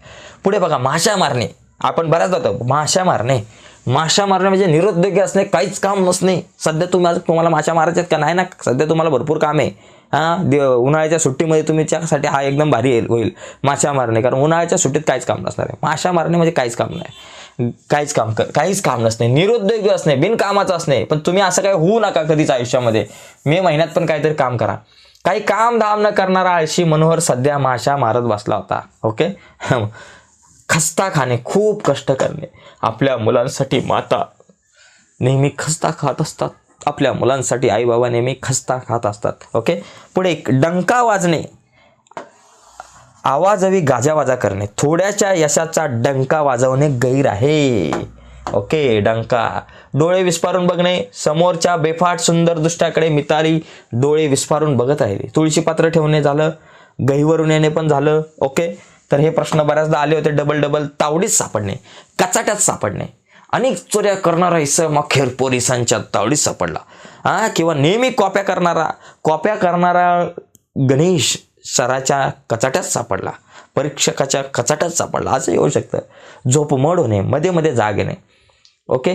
पुढे बघा, माशा मारणे. आपण बऱ्याच जातो माशा मारणे म्हणजे निरुद्योगी असणे, काहीच काम नसणे. सध्या तुम्हाला माशा मारायच्यात का नाही ना, सध्या तुम्हाला भरपूर काम आहे. उन्हाळ्याच्या सुट्टीमध्ये तुम्ही त्यासाठी हा एकदम भारी होईल माशा मारणे, कारण उन्हाळ्याच्या सुट्टीत काहीच काम नसणार आहे. माशा मारणे म्हणजे काहीच काम नाही, काहीच काम नसणे, निरुद्योगी असणे, बिनकामाचं असणे. पण तुम्ही असं काही होऊ नका कधीच आयुष्यामध्ये. मे महिन्यात पण काहीतरी काम करा. काही काम धाम न करणारा आळशी मनोहर सध्या माशा मारत बसला होता. ओके. खस्ता खाणे, खूप कष्ट करणे. आपल्या मुलांसाठी माता नेहमी खस्ता खात असतात, आपल्या मुलांसाठी आई बाबा नेहमी खस्ता खात असतात. ओके. पुढे डंका वाजणे, आवाजवी गाजावाजा करणे. थोड्याच्या यशाचा डंका वाजवणे गैर आहे. ओके, डंका. डोळे विस्फारून बघणे, समोरच्या बेफाट सुंदर दृष्ट्याकडे मिताली डोळे विस्फारून बघत राहिली. तुळशी पात्र ठेवणे झालं, गहीवरून येणे पण झालं. ओके. तर हे प्रश्न बऱ्याचदा आले होते. डबल तावडीत सापडणे, कचाट्यात सापडणे. अनेक चोऱ्या करणारा इसम अखेर पोलिसांच्या तावडीत सापडला. किंवा नेहमी कॉप्या करणारा गणेश सराच्या कचाट्यात सापडला, परीक्षकाच्या कचाट्यात सापडला असं येऊ शकतं. झोपमोड होणे, मध्ये मध्ये जाग येणे. ओके,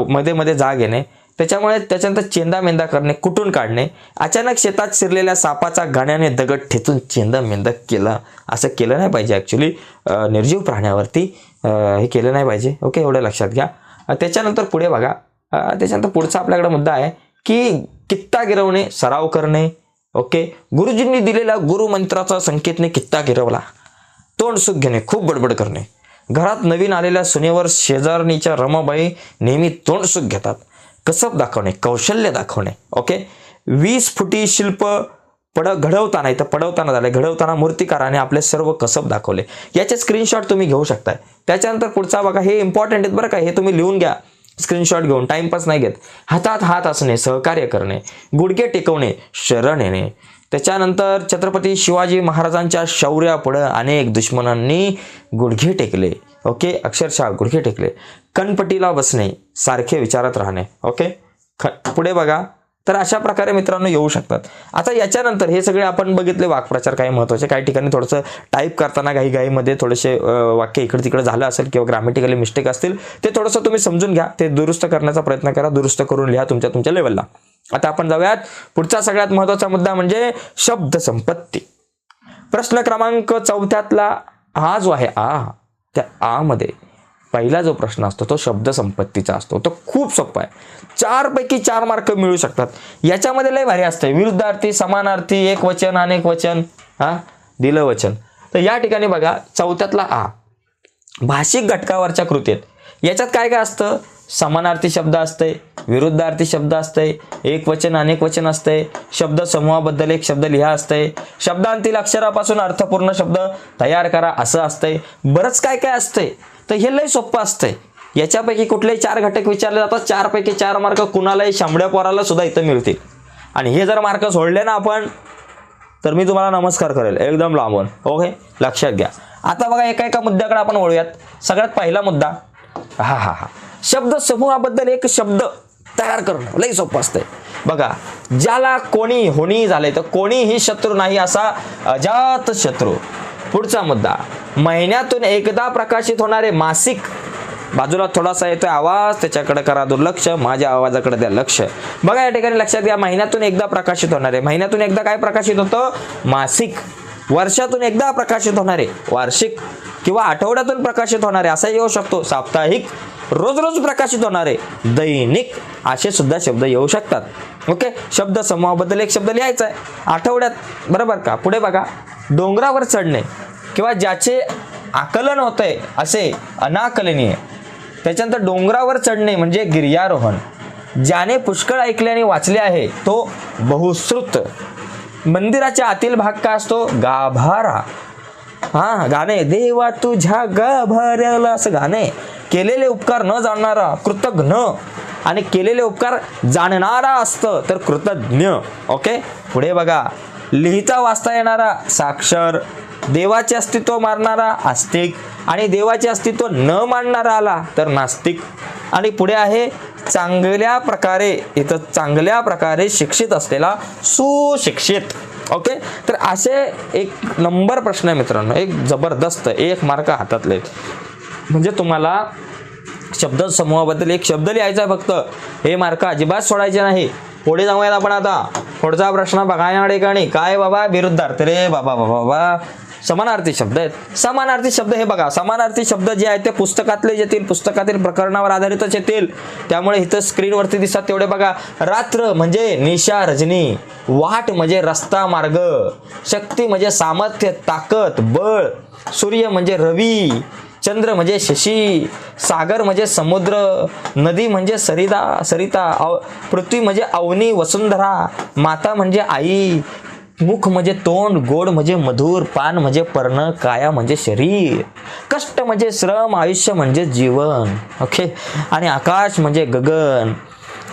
मध्ये मध्ये जाग येणे. त्याच्यामुळे त्याच्यानंतर चेंदामेंदा करणे, कुटून काढणे, अचानक शेतात शिरलेल्या सापाचा गाण्याने दगड ठेचून चेंदामेंदा केलं, असं केलं नाही पाहिजे. ॲक्च्युली निर्जीव प्राण्यावरती हे केलं नाही पाहिजे. ओके, एवढं लक्षात घ्या. त्याच्यानंतर पुढे बघा, त्याच्यानंतर पुढचा आपल्याकडे मुद्दा आहे की कित्ता गिरवणे, सराव करणे. ओके, गुरुजींनी दिलेल्या गुरुमंत्राचा संकेतने कित्ता गिरवला. तोंड सुख घेणे, खूप बडबड करणे. घरात नवीन आलेल्या सुनेवर शेजारणीच्या रमाबाई नेहमी तोंड सुख घेतात. कसब दाखवणे, कौशल्य दाखवणे. ओके, 20 फुटी शिल्प घडवताना, इथं पडवताना झाले, घडवताना मूर्तिकाराने आपले सर्व कसब दाखवले. याचे स्क्रीनशॉट तुम्ही घेऊ शकताय. त्याच्यानंतर पुढचा बघा, हे इम्पॉर्टंट आहेत बरं का, हे तुम्ही लिहून घ्या स्क्रीनशॉट घेऊन, टाइमपास नाही घेत. हातात हात असणे, सहकार्य करणे, गुडघे टेकवणे, शरण येणे. त्याच्यानंतर छत्रपती शिवाजी महाराजांच्या शौर्यापुढे अनेक दुश्मनांनी गुडघे टेकले. ओके, अक्षरशः गुडघे टेकले. कणपटीला बसणे, सारखे विचारत राहणे. ओके, पुढे बघा. तर अशा प्रकारे मित्रांनो येऊ शकतात. आता याच्यानंतर हे सगळे आपण बघितले वाक्प्रचार काही महत्त्वाचे. काही ठिकाणी थोडंसं टाईप करताना घाईमध्ये थोडेसे वाक्य इकडे तिकडे झालं असेल किंवा ग्रामॅटिकली मिस्टेक असतील, ते थोडंसं तुम्ही समजून घ्या, ते दुरुस्त करण्याचा प्रयत्न करा, दुरुस्त करून लिहा तुमच्या लेवलला. आता आपण जाऊयात पुढचा सगळ्यात महत्त्वाचा मुद्दा म्हणजे शब्द संपत्ती. प्रश्न क्रमांक 4 हा जो आहे त्या मध्ये पहिला जो प्रश्न असतो तो शब्द संपत्तीचा असतो. तो खूप सोपा आहे. 4 पैकी 4 मार्क मिळू शकतात. याच्यामध्ये लय भारी असते, विरुद्धार्थी, समानार्थी, एक वचन, अनेक वचन, दिलं वचन. तर या ठिकाणी बघा 4 भाषिक घटकावरच्या कृती आहेत. याच्यात काय काय असतं, समानार्थी शब्द असते, विरुद्धार्थी शब्द असते, एक वचन अनेक वचन असते, शब्द समूहाबद्दल एक शब्द लिहा असते, शब्दांतील अक्षरापासून अर्थपूर्ण शब्द तयार करा असं असते, बरंच काय काय असते. तर हे लय सोपं असतंय. याच्यापैकी कुठलेही 4 घटक विचारले जातात. 4 पैकी 4 मार्क कुणालाही, शांबड्या पोराला सुद्धा इथं मिळतील. आणि हे जर मार्क सोडले ना आपण, तर मी तुम्हाला नमस्कार करेल एकदम लांबून. ओके, लक्षात घ्या. आता बघा एका मुद्द्याकडे आपण वळूयात. सगळ्यात पहिला मुद्दा, शब्द समूहाबद्दल एक शब्द तयार करणं लई सोपं असतंय. बघा, ज्याला कोणी होणी झाले तर कोणीही शत्रू नाही असा अजात शत्रू. पुढचा मुद्दा, महिन्यातून एकदा प्रकाशित होणारे मासिक. बाजूला थोडासा येतोय आवाज, त्याच्याकडे करा दुर्लक्ष, माझ्या आवाजाकडे द्या लक्ष. बघा या ठिकाणी लक्षात घ्या, महिन्यातून एकदा प्रकाशित होणारे, महिन्यातून एकदा काय प्रकाशित होतं, मासिक. वर्षातून एकदा प्रकाशित होणारे, वार्षिक. किंवा आठवड्यातून प्रकाशित होणारे असा येऊ शकतो, साप्ताहिक. रोज रोज प्रकाशित होणारे, दैनिक. असे सुद्धा शब्द येऊ शकतात. ओके, शब्द समूहाबद्दल एक शब्द लिहायचा आहे आठवड्यात, बरोबर का. पुढे बघा, डोंगरावर चढणे किंवा ज्याचे आकलन होतंय असे अनाकलनीय. त्याच्यानंतर डोंगरावर चढणे म्हणजे गिर्यारोहण. ज्याने पुष्कळ ऐकले आणि वाचले आहे तो बहुश्रुत. मंदिराच्या आतील भाग काय असतो, गाभारा. गाणे, देवा तुझ्या गाभाऱ्याला, असं गाणे. केलेले उपकार न जाणणारा कृतज्ञ, आणि केलेले उपकार जाणणारा असतं तर कृतज्ञ. ओके, पुढे बघा, लिहिता वाचता येणारा साक्षर. देवाचे अस्तित्व मानणारा आस्तिक, आणि देवाचे अस्तित्व न मानणारा आला तर नास्तिक. आणि पुढे आहे चांगल्या प्रकारे शिक्षित असलेला सुशिक्षित. ओके, तर असे एक नंबर प्रश्न आहे मित्रांनो, एक जबरदस्त 1 मार्क हातातले. म्हणजे तुम्हाला शब्द समूहाबद्दल एक शब्द लिहायचा आहे फक्त. हे मार्क अजिबात सोडायचे नाही. पुढे जाऊयात आपण. आता पुढचा प्रश्न बघा या ठिकाणी काय बाबा, विरुद्धार्थी. रे बाबा समानार्थी शब्द आहेत. समानार्थी शब्द हे बघा, समानार्थी शब्द जे आहेत ते पुस्तकातले येतील, पुस्तकातील प्रकरणावर आधारितच येतील. त्यामुळे इथं स्क्रीनवरती दिसतात तेवढे बघा. रात्र म्हणजे निशा रजनी, वाट म्हणजे रस्ता मार्ग, शक्ती म्हणजे सामर्थ्य ताकद बळ, सूर्य म्हणजे रवी, चंद्र म्हणजे शशी, सागर म्हणजे समुद्र, नदी म्हणजे सरिता, पृथ्वी म्हणजे अवनी वसुंधरा, माता म्हणजे आई, मुख म्हणजे तोंड, गोड म्हणजे मधुर, पान म्हणजे पर्ण, काया म्हणजे शरीर, कष्ट म्हणजे श्रम, आयुष्य म्हणजे जीवन. ओके, आणि आकाश म्हणजे गगन.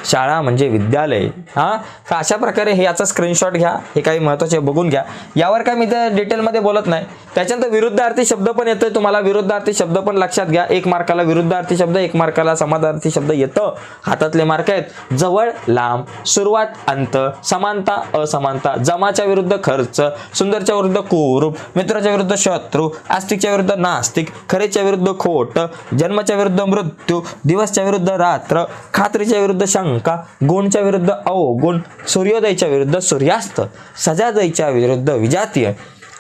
शाळा म्हणजे विद्यालय. हां, तर अशा प्रकारे हे याचा स्क्रीनशॉट घ्या. हे काही महत्त्वाचे बघून घ्या. यावर काय मी तर डिटेलमध्ये बोलत नाही. त्याच्यानंतर विरुद्धार्थी शब्द पण येतोय तुम्हाला. विरुद्धार्थी शब्द पण लक्षात घ्या. 1 मार्काला विरुद्धार्थी शब्द, 1 मार्काला समानार्थी शब्द येतं. हातातले मार्क आहेत. जवळ, लांब, सुरुवात, अंत, समानता, असमानता, जमाच्या विरुद्ध खर्च, सुंदरच्या विरुद्ध कुरूप, मित्राच्या विरुद्ध शत्रू, आस्तिकच्या विरुद्ध नास्तिक, खरेच्या विरुद्ध खोट, जन्माच्या विरुद्ध मृत्यू, दिवसच्या विरुद्ध रात्र, खात्रीच्या विरुद्ध शंका, गुणच्या विरुद्ध अवगुण, सूर्योदयाच्या विरुद्ध सूर्यास्त, सजादयच्या विरुद्ध विजातीय,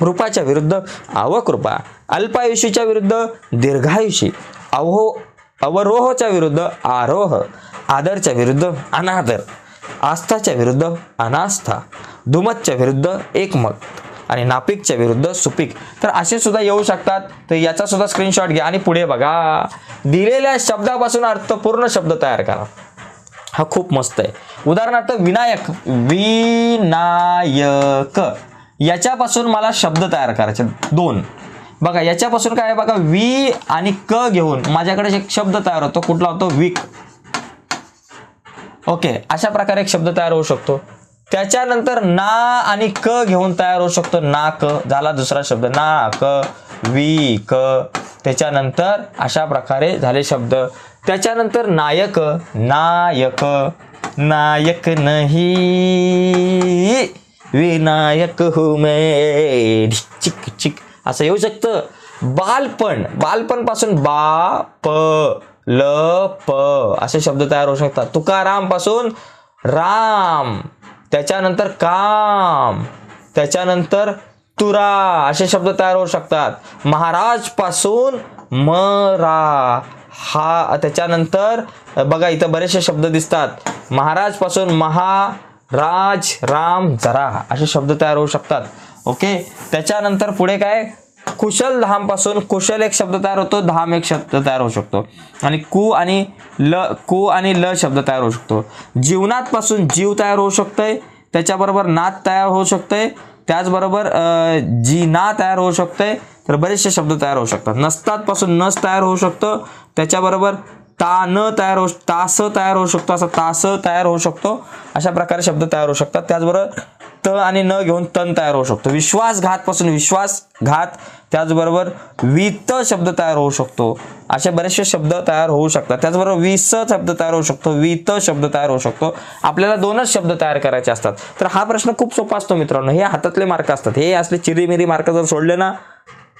रूपाच्या विरुद्ध अवकृपा, अल्पायुषीच्या विरुद्ध दीर्घायुषी, अवरोहाच्या विरुद्ध आरोह, आदरच्या विरुद्ध अनादर, आस्थाच्या विरुद्ध अनास्था, दुमतच्या विरुद्ध एकमत आणि नापिकच्या विरुद्ध सुपीक. तर असे सुद्धा येऊ शकतात. तर याचा सुद्धा स्क्रीनशॉट घ्या आणि पुढे बघा. दिलेल्या शब्दापासून अर्थपूर्ण शब्द तयार करा. हा खूप मस्त आहे. उदाहरणार्थ विनायक, विनायक याच्यापासून मला शब्द तयार करायचे 2. बघा याच्यापासून काय आहे बघा, वी आणि क घेऊन माझ्याकडे एक शब्द तयार होतो. कुठला होतो? विक. ओके, अशा प्रकारे एक शब्द तयार होऊ शकतो. त्याच्यानंतर ना आणि क घेऊन तयार होऊ शकतो. नाक झाला दुसरा शब्द. नाक, विक. त्याच्यानंतर अशा प्रकारे झाले शब्द. त्याच्यानंतर नायक, नायक, नायक नहीं विनायक हूँ मैं, चिक चिक असं येऊ शकतं. बालपण, बालपण पासून बा, प, ल, प असे शब्द तयार होऊ शकतात. तुकाराम पासून राम, त्याच्यानंतर काम, त्याच्यानंतर तुरा असे शब्द तयार होऊ शकतात. महाराज पासून मरा, हा, त्याच्यानंतर बघा इथं बरेचसे शब्द दिसतात. महाराज पासून महाराज, राम, जरा असे शब्द तयार होऊ शकतात. ओके, त्याच्यानंतर पुढे काय, कुशल धाम पासून कुशल एक शब्द तयार होतो. धाम एक शब्द तयार होऊ शकतो. आणि कु आणि ल शब्द तयार होऊ शकतो. जीवनात पासून जीव तयार होऊ शकतोय. त्याच्याबरोबर नात तयार होऊ शकतोय. त्याचबरोबर जीना तयार होऊ शकतोय. तर बरेचसे शब्द तयार होऊ शकतात. नसतात पासून नस तयार होऊ शकतं. त्याच्याबरोबर तास तयार होऊ शकतो. असं तास तयार होऊ शकतो. अशा प्रकारे शब्द तयार होऊ शकतात. त्याचबरोबर त आणि न घेऊन तन तयार होऊ शकतो. विश्वासघात पासून विश्वासघात, त्याचबरोबर वित शब्द तयार होऊ शकतो. असे बरेचसे शब्द तयार होऊ शकतात. त्याचबरोबर विस शब्द तयार होऊ शकतो. वित शब्द तयार होऊ शकतो. आपल्याला 2च शब्द तयार करायचे असतात. तर हा प्रश्न खूप सोपा असतो मित्रांनो. हे हातातले मार्क असतात. हे असले चिरीमिरी मार्क जर सोडले ना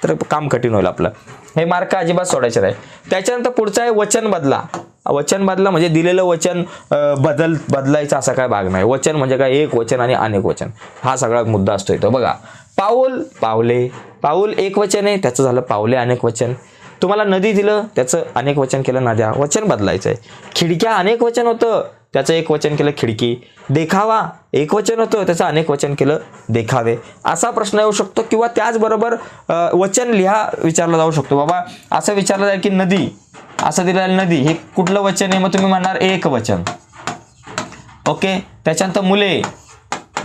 तर काम कठीण होईल आपलं. हे मार्क अजिबात सोडायचे नाही. त्याच्यानंतर पुढचा आहे वचन बदला. वचन बदला म्हणजे दिलेलं वचन बदलायचं असा काय भाग नाही. वचन म्हणजे काय, एक वचन आणि अनेक वचन, हा सगळा मुद्दा असतो इथं. बघा, पाऊल, पावले, पाऊल एक वचन आहे, त्याचं झालं पावले अनेक वचन. तुम्हाला नदी दिलं, त्याचं अनेक वचन केलं नद्या, वचन बदलायचं आहे. खिडक्या अनेक वचन होतं, त्याचं एक वचन केलं खिडकी. देखावा एक वचन होतं, त्याचं अनेक वचन केलं देखावे. असा प्रश्न येऊ शकतो. किंवा त्याचबरोबर वचन लिहा विचारला जाऊ शकतो. बाबा असं विचारलं जाईल की नदी, असं दिलेलं नदी हे कुठलं वचन आहे, मग तुम्ही म्हणणार एक वचन. ओके, त्याच्यानंतर मुले,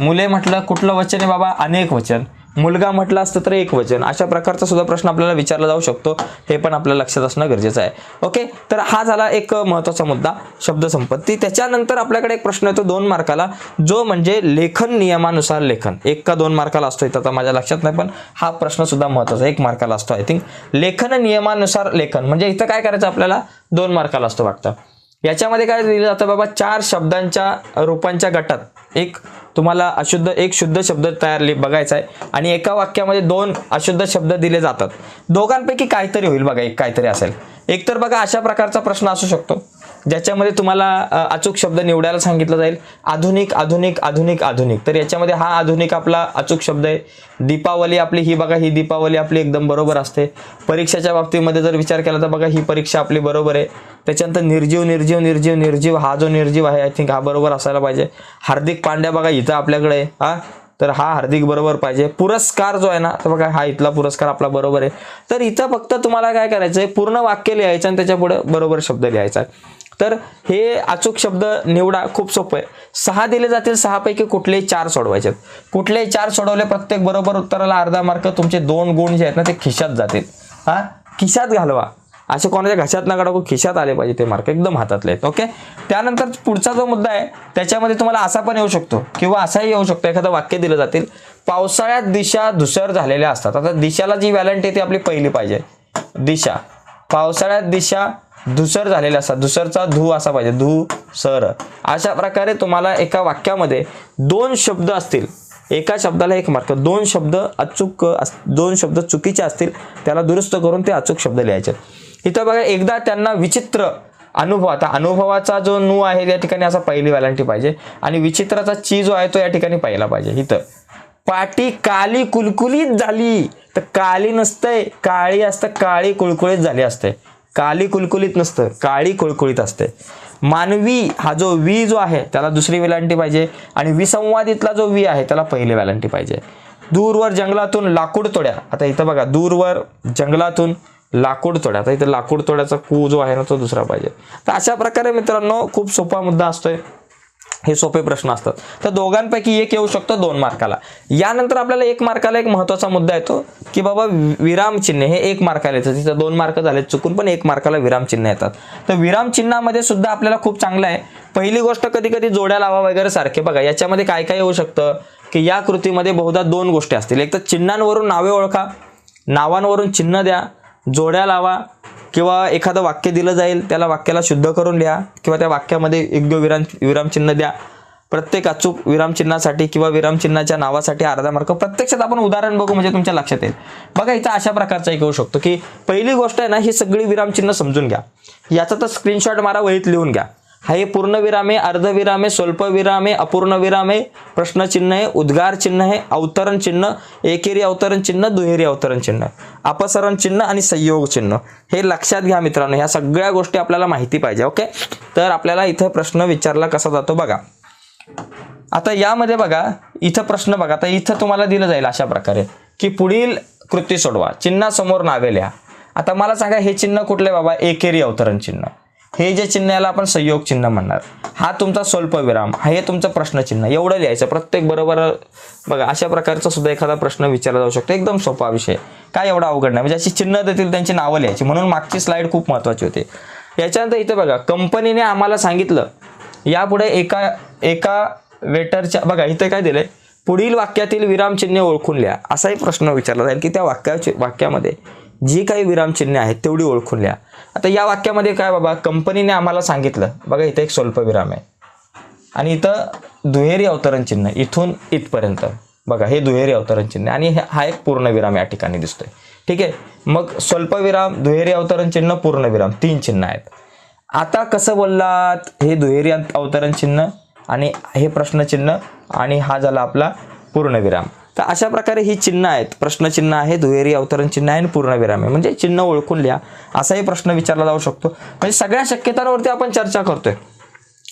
मुले म्हटलं कुठलं वचन आहे बाबा, अनेक वचन. मुलगा म्हटलं असतं तर एक वचन. अशा प्रकारचा सुद्धा प्रश्न आपल्याला विचारला जाऊ शकतो. हे पण आपल्याला लक्षात असणं गरजेचं आहे. ओके, तर हा झाला एक महत्त्वाचा मुद्दा, शब्द संपत्ती. त्याच्यानंतर आपल्याकडे एक प्रश्न येतो 2 मार्काला, जो म्हणजे लेखन नियमानुसार लेखन. 1 का 2 मार्काला असतो इथं, आता माझ्या लक्षात नाही, पण हा प्रश्न सुद्धा महत्त्वाचा 1 मार्काला असतो. आय थिंक लेखन नियमानुसार लेखन म्हणजे इथं काय करायचं आपल्याला, 2 मार्काला असतो वाटतं. याच्यामध्ये काय दिलं जातं बाबा, 4 शब्दांच्या रूपांच्या गटात एक तुम्हाला अशुद्ध, एक शुद्ध शब्द तयार बघायचा आहे. आणि एका वाक्यामध्ये 2 अशुद्ध शब्द दिले जातात. दोघांपैकी काहीतरी होईल बघा, एक काहीतरी असेल. एकतर बघा अशा प्रकारचा प्रश्न असू शकतो ज्याच्यामध्ये तुम्हाला अचूक शब्द निवडायला सांगितलं जाईल. आधुनिक, आधुनिक, आधुनिक, आधुनिक. तर याच्यामध्ये हा आधुनिक आपला अचूक शब्द आहे. दीपावली आपली, ही बघा ही दीपावली आपली एकदम बरोबर असते. परीक्षेच्या बाबतीमध्ये जर विचार केला तर बघा ही परीक्षा आपली बरोबर आहे. त्याच्यानंतर निर्जीव, निर्जीव, निर्जीव, निर्जीव, हा जो निर्जीव आहे आय थिंक हा बरोबर असायला पाहिजे. हार्दिक पांड्या बघा इथं आपल्याकडे आहे, हा, तर हा हार्दिक बरोबर पाहिजे. पुरस्कार जो आहे ना, तर बघा हा इथला पुरस्कार आपला बरोबर आहे. तर इथं फक्त तुम्हाला काय करायचं आहे, पूर्ण वाक्य लिहायचं आणि त्याच्या पुढे बरोबर शब्द लिहायचा आहे. तर हे अचूक शब्द निवडा, खूप सोपं आहे. 6 दिले जातील, 6 पैकी कुठलेही 4 सोडवायचे. कुठलेही 4 सोडवले, प्रत्येक बरोबर उत्तराला अर्धा मार्क. तुमचे 2 गुण जे आहेत ना ते खिशात जातील. हा, खिशात घालवा. असे कोणाच्या घशात नका टाकू, खिशात आले पाहिजे ते मार्क, एकदम हातातले आहेत. ओके. त्यानंतर पुढचा जो मुद्दा आहे त्याच्यामध्ये तुम्हाला असा पण येऊ शकतो किंवा असाही येऊ शकतो, एखादं वाक्य दिलं जातील, पावसाळ्यात दिशा धुसर झालेल्या असतात. आता दिशाला जी व्हॅलंट आहे ती आपली पहिली पाहिजे, दिशा. पावसाळ्यात दिशा धुसर झालेल्या असतात, धुसरचा धू असा पाहिजे, धुसर. अशा प्रकारे तुम्हाला एका वाक्यामध्ये 2 शब्द असतील, एका शब्दाला 1 मार्क, 2 शब्द अचूक 2 शब्द चुकीचे असतील त्याला दुरुस्त करून ते अचूक शब्द लिहायचे. इथं बघा, एकदा त्यांना विचित्र अनुभव, आता अनुभवाचा जो नू आहे या ठिकाणी असा पहिली व्हॅलंटी पाहिजे आणि विचित्राचा ची जो आहे तो या ठिकाणी पहिला पाहिजे. इथं पाटी काली कुलकुलीत झाली, तर काली नसतंय, काळी असतं, काळी कुळकुळीत झाली असते. काली कुलकुलीत नसतं, काळी कुळकुळीत असते. मानवी हा जो वी जो आहे त्याला दुसरी वेलांटी पाहिजे आणि विसंवादितला जो वी आहे त्याला पहिली वेलांटी पाहिजे. दूरवर जंगलातून लाकूड तोड्या, आता इथं बघा, दूरवर जंगलातून लाकूड तोड्या, आता इथं लाकूड तोड्याचा कू जो आहे ना तो दुसरा पाहिजे. तर अशा प्रकारे मित्रांनो खूप सोपा मुद्दा असतोय, हे सोपे प्रश्न असतात. तर दोघांपैकी एक येऊ शकतो 2 मार्काला. यानंतर आपल्याला 1 मार्काला एक महत्त्वाचा मुद्दा येतो की बाबा विरामचिन्ह हे 1 मार्काला येतं. तिथं 2 मार्क झाले चुकून, पण 1 मार्काला विरामचिन्ह येतात. तर विरामचिन्हामध्ये सुद्धा आपल्याला खूप चांगलं आहे. पहिली गोष्ट, कधी कधी जोड्या लावा वगैरे सारखे. बघा याच्यामध्ये काय काय येऊ शकतं की या कृतीमध्ये बहुधा 2 गोष्टी असतील. एक तर चिन्हांवरून नावे ओळखा, नावांवरून चिन्ह द्या, जोड्या लावा, किंवा एखादं वाक्य दिलं जाईल त्याला वाक्याला शुद्ध करून लिहा किंवा त्या वाक्यामध्ये योग्य विरामचिन्ह द्या. प्रत्येक अचूक विरामचिन्हासाठी किंवा विरामचिन्हाच्या नावासाठी अर्धा मार्क. प्रत्यक्षात आपण उदाहरण बघू म्हणजे तुमच्या लक्षात येईल. बघा इथं अशा प्रकारचा एक येऊ शकतो की पहिली गोष्ट आहे ना, ही सगळी विरामचिन्ह समजून घ्या. याचा तर स्क्रीनशॉट मारा, वहीत लिहून घ्या. हे पूर्णविराम आहे, अर्धविराम आहे, स्वल्पविराम आहे, अपूर्ण विराम आहे, प्रश्नचिन्ह आहे, उद्गार चिन्ह आहे, अवतरण चिन्ह, एकेरी अवतरण चिन्ह, दुहेरी अवतरण चिन्ह, अपसरण चिन्ह आणि संयोग चिन्ह. हे लक्षात घ्या मित्रांनो, ह्या सगळ्या गोष्टी आपल्याला माहिती पाहिजे. ओके. तर आपल्याला इथं प्रश्न विचारला कसा जातो बघा. आता यामध्ये बघा, इथं प्रश्न बघा, आता इथं तुम्हाला दिलं जाईल अशा प्रकारे की पुढील कृती सोडवा, चिन्हासमोर नावे लिहा. आता मला सांगा हे चिन्ह कुठले बाबा? एकेरी अवतरण चिन्ह. हे जे चिन्ह याला आपण संयोग चिन्ह म्हणणार. हा तुमचा स्वल्पविराम, हे तुमचं प्रश्नचिन्ह. एवढं लिहायचं प्रत्येक बरोबर. बघा अशा प्रकारचा सुद्धा एखादा प्रश्न विचारला जाऊ शकतो. एकदम सोपा विषय, काय एवढा अवघड नाही. म्हणजे अशी चिन्ह देतील त्यांची नावं लिहायची, म्हणून मागची स्लाइड खूप महत्त्वाची होती. याच्यानंतर इथे बघा, कंपनीने आम्हाला सांगितलं, यापुढे एका वेटरच्या, बघा इथे काय दिलंय, पुढील वाक्यातील विरामचिन्हे ओळखून लिहा. असाही प्रश्न विचारला जाईल की त्या वाक्यामध्ये जी काही विरामचिन्हे आहेत तेवढी ओळखून लिहा. आता या वाक्यामध्ये काय बाबा, कंपनीने आम्हाला सांगितलं, बघा इथे एक स्वल्पविराम आहे आणि इथं दुहेरी अवतरण चिन्ह, इथून इथपर्यंत बघा हे दुहेरी अवतरण चिन्ह आणि हा एक पूर्णविराम या ठिकाणी दिसतोय. ठीक आहे. मग स्वल्पविराम, दुहेरी अवतरण चिन्ह, पूर्णविराम, 3 चिन्ह आहेत. आता कसं बोललात, हे दुहेरी अवतरण चिन्ह आणि हे प्रश्नचिन्ह आणि हा झाला आपला पूर्णविराम. तर अशा प्रकारे ही चिन्ह आहेत, प्रश्नचिन्ह आहे, दुहेरी अवतरण चिन्ह आहे आणि पूर्णविराम आहे. म्हणजे चिन्ह ओळखून लिहा, असाही प्रश्न विचारला जाऊ शकतो. म्हणजे सगळ्या शक्यतांवरती आपण चर्चा करतोय.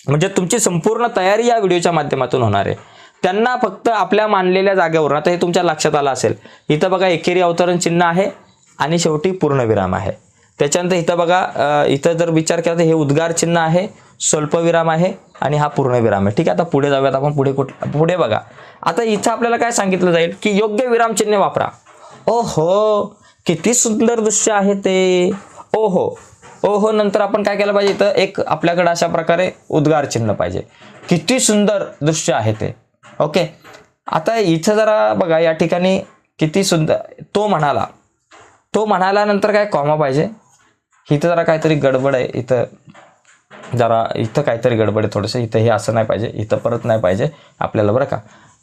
म्हणजे तुमची संपूर्ण तयारी या व्हिडिओच्या माध्यमातून होणार आहे. त्यांना फक्त आपल्या मानलेल्या जागेवर, आता हे तुमच्या लक्षात आलं असेल, इथं बघा एकेरी अवतरण चिन्ह आहे आणि शेवटी पूर्णविराम आहे. त्याच्यानंतर इथं बघा, इथं जर विचार केला तर हे उद्गार चिन्ह आहे, स्वल्पविराम आहे आणि हा पूर्णविराम आहे. ठीक आहे. आता पुढे जाऊयात आपण. पुढे बघा, आता इथं आपल्याला काय सांगितलं जाईल की योग्य विरामचिन्ह वापरा. ओहो किती सुंदर दृश्य आहे ते. ओहो, ओहो नंतर आपण काय केलं पाहिजे, इथं एक आपल्याकडे अशा प्रकारे उद्गार चिन्ह पाहिजे. किती सुंदर दृश्य आहे ते. ओके. आता इथं जरा बघा, या ठिकाणी किती सुंदर, तो म्हणाला नंतर काय कॉमा पाहिजे. इथं जरा काहीतरी गडबड आहे, इथं काहीतरी गडबड आहे थोडंसं. इथं हे असं नाही पाहिजे, इथं परत नाही पाहिजे आपल्याला, बरं का.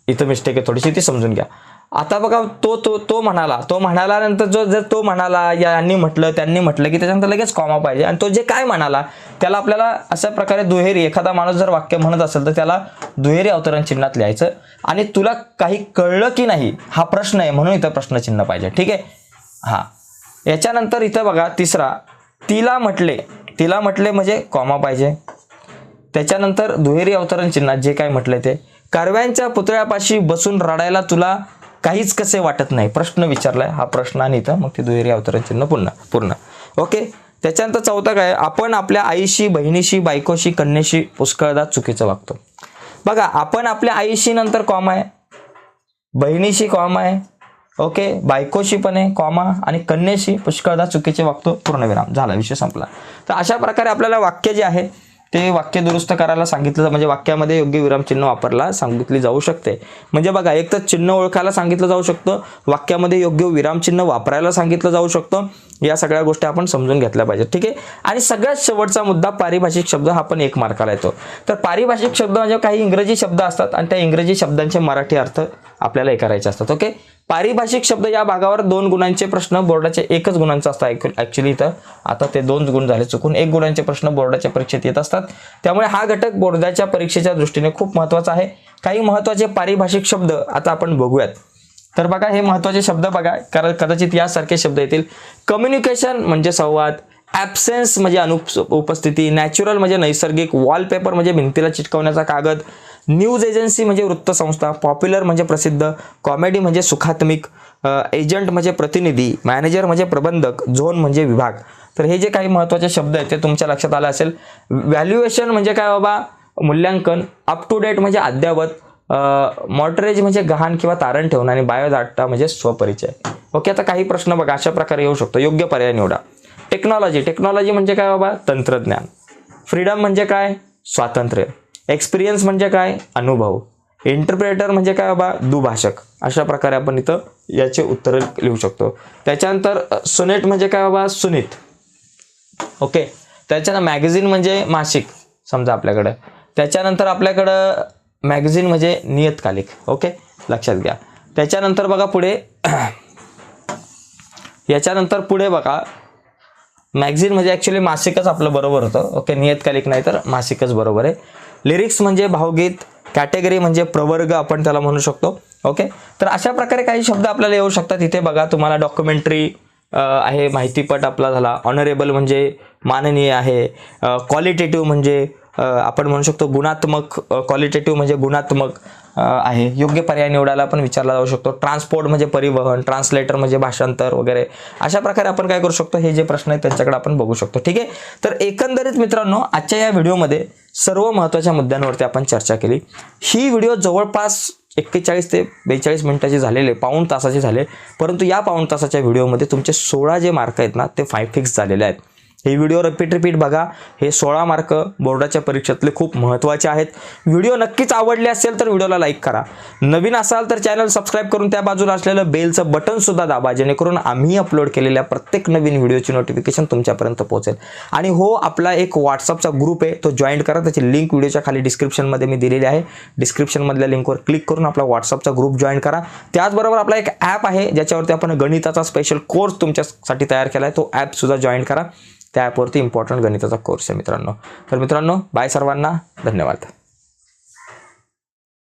इथं मिस्टेक आहे थोडीशी, ती समजून घ्या. आता बघा, तो म्हणाला नंतर जर तो म्हणाला, यांनी म्हटलं, त्यांनी म्हटलं की त्याच्यानंतर लगेच कॉमा पाहिजे. आणि तो जे काय म्हणाला त्याला आपल्याला अशा प्रकारे दुहेरी, एखादा माणूस जर वाक्य म्हणत असेल तर त्याला दुहेरी अवतरण चिन्हात लिहायचं. आणि तुला काही कळलं की नाही हा प्रश्न आहे, म्हणून इथं प्रश्नचिन्ह पाहिजे. ठीक आहे. हा, याच्यानंतर इथं बघा तिसरा, तिला म्हटले म्हणजे कॉमा पाहिजे. त्याच्यानंतर दुहेरी अवतरण चिन्हात जे काय म्हटलंय ते, कर्व्यांच्या पुतळ्यापाशी बसून रडायला तुला काहीच कसे वाटत नाही, प्रश्न विचारलाय, हा प्रश्न आणि इथं मग ते दुहेरी अवतरण चिन्ह पूर्ण. ओके. त्याच्यानंतर चौथा काय, आपण आपल्या आईशी, बहिणीशी, बायकोशी, कन्येशी पुष्कळदा चुकीचं वागतो. बघा, आपण आपल्या आईशी नंतर कॉमा आहे, बहिणीशी कॉमा आहे, ओके, बायकोशी पण आहे कॉमा आणि कन्येशी पुष्कळदा चुकीचे वागतो पूर्णविराम, झाला विषय संपला. तर अशा प्रकारे आपल्याला वाक्य जे आहे ते वाक्य दुरुस्त करायला सांगितलं, म्हणजे वाक्यामध्ये योग्य विरामचिन्ह वापरला सांगितली जाऊ शकते. म्हणजे बघा, एक तर चिन्ह ओळखायला सांगितलं जाऊ शकतं, वाक्यामध्ये योग्य विरामचिन्ह वापरायला सांगितलं जाऊ शकतं. या सगळ्या गोष्टी आपण समजून घेतल्या पाहिजेत. ठीक आहे. आणि सगळ्यात शेवटचा मुद्दा पारिभाषिक शब्द, हा पण 1 मार्काला येतो. तर पारिभाषिक शब्द म्हणजे काही इंग्रजी शब्द असतात आणि त्या इंग्रजी शब्दांचे मराठी अर्थ आपल्याला हे करायचे असतात. ओके, पारिभाषिक शब्द या भागावर 2 गुणांचे प्रश्न बोर्डाचे 1च गुणांचा असतात. ऍक्च्युली इथं आता ते 2 गुण झाले चुकून, 1 गुणांचे प्रश्न बोर्डाच्या परीक्षेत येत असतात. त्यामुळे हा घटक बोर्डाच्या परीक्षेच्या दृष्टीने खूप महत्त्वाचा आहे. काही महत्त्वाचे पारिभाषिक शब्द आता आपण बघूयात. तर बघा, हे महत्त्वाचे शब्द बघा, कारण कदाचित यासारखे शब्द येतील. कम्युनिकेशन म्हणजे संवाद, ॲब्सेन्स म्हणजे अनुपस्थिती, नॅचरल म्हणजे नैसर्गिक, वॉलपेपर म्हणजे भिंतीला चिटकवण्याचा कागद, न्यूज एजन्सी म्हणजे वृत्तसंस्था, पॉप्युलर म्हणजे प्रसिद्ध, कॉमेडी म्हणजे सुखात्मिक, एजंट म्हणजे प्रतिनिधी, मॅनेजर म्हणजे प्रबंधक, झोन म्हणजे विभाग. तर हे जे काही महत्त्वाचे शब्द आहेत ते तुमच्या लक्षात आलं असेल. व्हॅल्युएशन म्हणजे काय बाबा, मूल्यांकन, अप टू डेट म्हणजे अद्ययावत, मॉडरेज म्हणजे गहाण किंवा तारण ठेवणं, आणि बायोडाटा म्हणजे स्वपरिचय. ओके, आता काही प्रश्न बघा अशा प्रकारे येऊ शकतो. योग्य पर्याय निवडा. टेक्नॉलॉजी म्हणजे काय बाबा, तंत्रज्ञान. फ्रीडम म्हणजे काय, स्वातंत्र्य. एक्सपिरियन्स म्हणजे काय, अनुभव. इंटरप्रेटर म्हणजे काय बाबा, दुभाषक. अशा प्रकारे आपण इथं याचे उत्तर लिहू शकतो. त्याच्यानंतर सोनेट म्हणजे काय बाबा, सुनीत. ओके, त्याच्यानंतर मॅगझिन म्हणजे मासिक समजा आपल्याकडे. त्याच्यानंतर आपल्याकडं मॅगझिन म्हणजे नियतकालिक. ओके, लक्षात घ्या. त्याच्यानंतर बघा पुढे, याच्यानंतर पुढे बघा, मॅगझिन म्हणजे ॲक्च्युली मासिकच आपलं बरोबर होतं. ओके, नियतकालिक नाही तर मासिकच बरोबर आहे. लिरिक्स म्हणजे भावगीत, कॅटेगरी म्हणजे प्रवर्ग आपण त्याला म्हणू शकतो. ओके, तर अशा प्रकारे काही शब्द आपल्याला येऊ शकतात. इथे बघा तुम्हाला डॉक्युमेंटरी आहे, माहितीपट आपला झाला. ऑनरेबल म्हणजे माननीय आहे. क्वालिटेटिव्ह म्हणजे आपण म्हणू शकतो गुणात्मक, क्वालिटेटिव्ह म्हणजे गुणात्मक आहे. योग्य पर्याय निवडायला आपण विचारला जाऊ शकतो. ट्रान्सपोर्ट म्हणजे परिवहन, ट्रान्सलेटर म्हणजे भाषांतर वगैरे. अशा प्रकारे आपण काय करू शकतो, हे जे प्रश्न आहेत त्यांच्याकडे आपण बघू शकतो. ठीक आहे. तर एकंदरीत मित्रांनो, आजच्या या व्हिडिओमध्ये सर्व महत्त्वाच्या मुद्द्यांवरती आपण चर्चा केली. ही व्हिडिओ जवळपास 41 ते 42 मिनिटाचे झालेले, पाऊण तासाचे झाले. परंतु या पाऊण तासाच्या व्हिडिओमध्ये तुमचे 16 जे मार्क आहेत ना, ते 5 फिक्स झालेले आहेत. हे व्हिडिओ रिपीट बघा. हे 16 मार्क बोर्डाच्या परीक्षेतले खूप महत्त्वाचे आहेत. व्हिडिओ नक्कीच आवडले असेल तर व्हिडिओला लाईक करा. नवीन असाल तर चॅनल सबस्क्राईब करून त्या बाजूला असलेलं बेलचं बटन सुद्धा दाबा, जेणेकरून आम्ही अपलोड केलेल्या प्रत्येक नवीन व्हिडिओची नोटिफिकेशन तुमच्यापर्यंत पोहोचेल. आणि हो, आपला एक व्हॉट्सअपचा ग्रुप आहे, तो जॉईन करा. त्याची लिंक व्हिडिओच्या खाली डिस्क्रिप्शनमध्ये मी दिलेली आहे. डिस्क्रिप्शनमधल्या लिंकवर क्लिक करून आपला व्हॉट्सअपचा ग्रुप जॉईन करा. त्याचबरोबर आपला एक ॲप आहे ज्याच्यावरती आपण गणिताचा स्पेशल कोर्स तुमच्यासाठी तयार केला आहे. तो ॲप सुद्धा जॉईन करा. त्या ॲपवरती इम्पॉर्टंट गणिताचा कोर्स आहे मित्रांनो. तर मित्रांनो, बाय सर्वांना, धन्यवाद.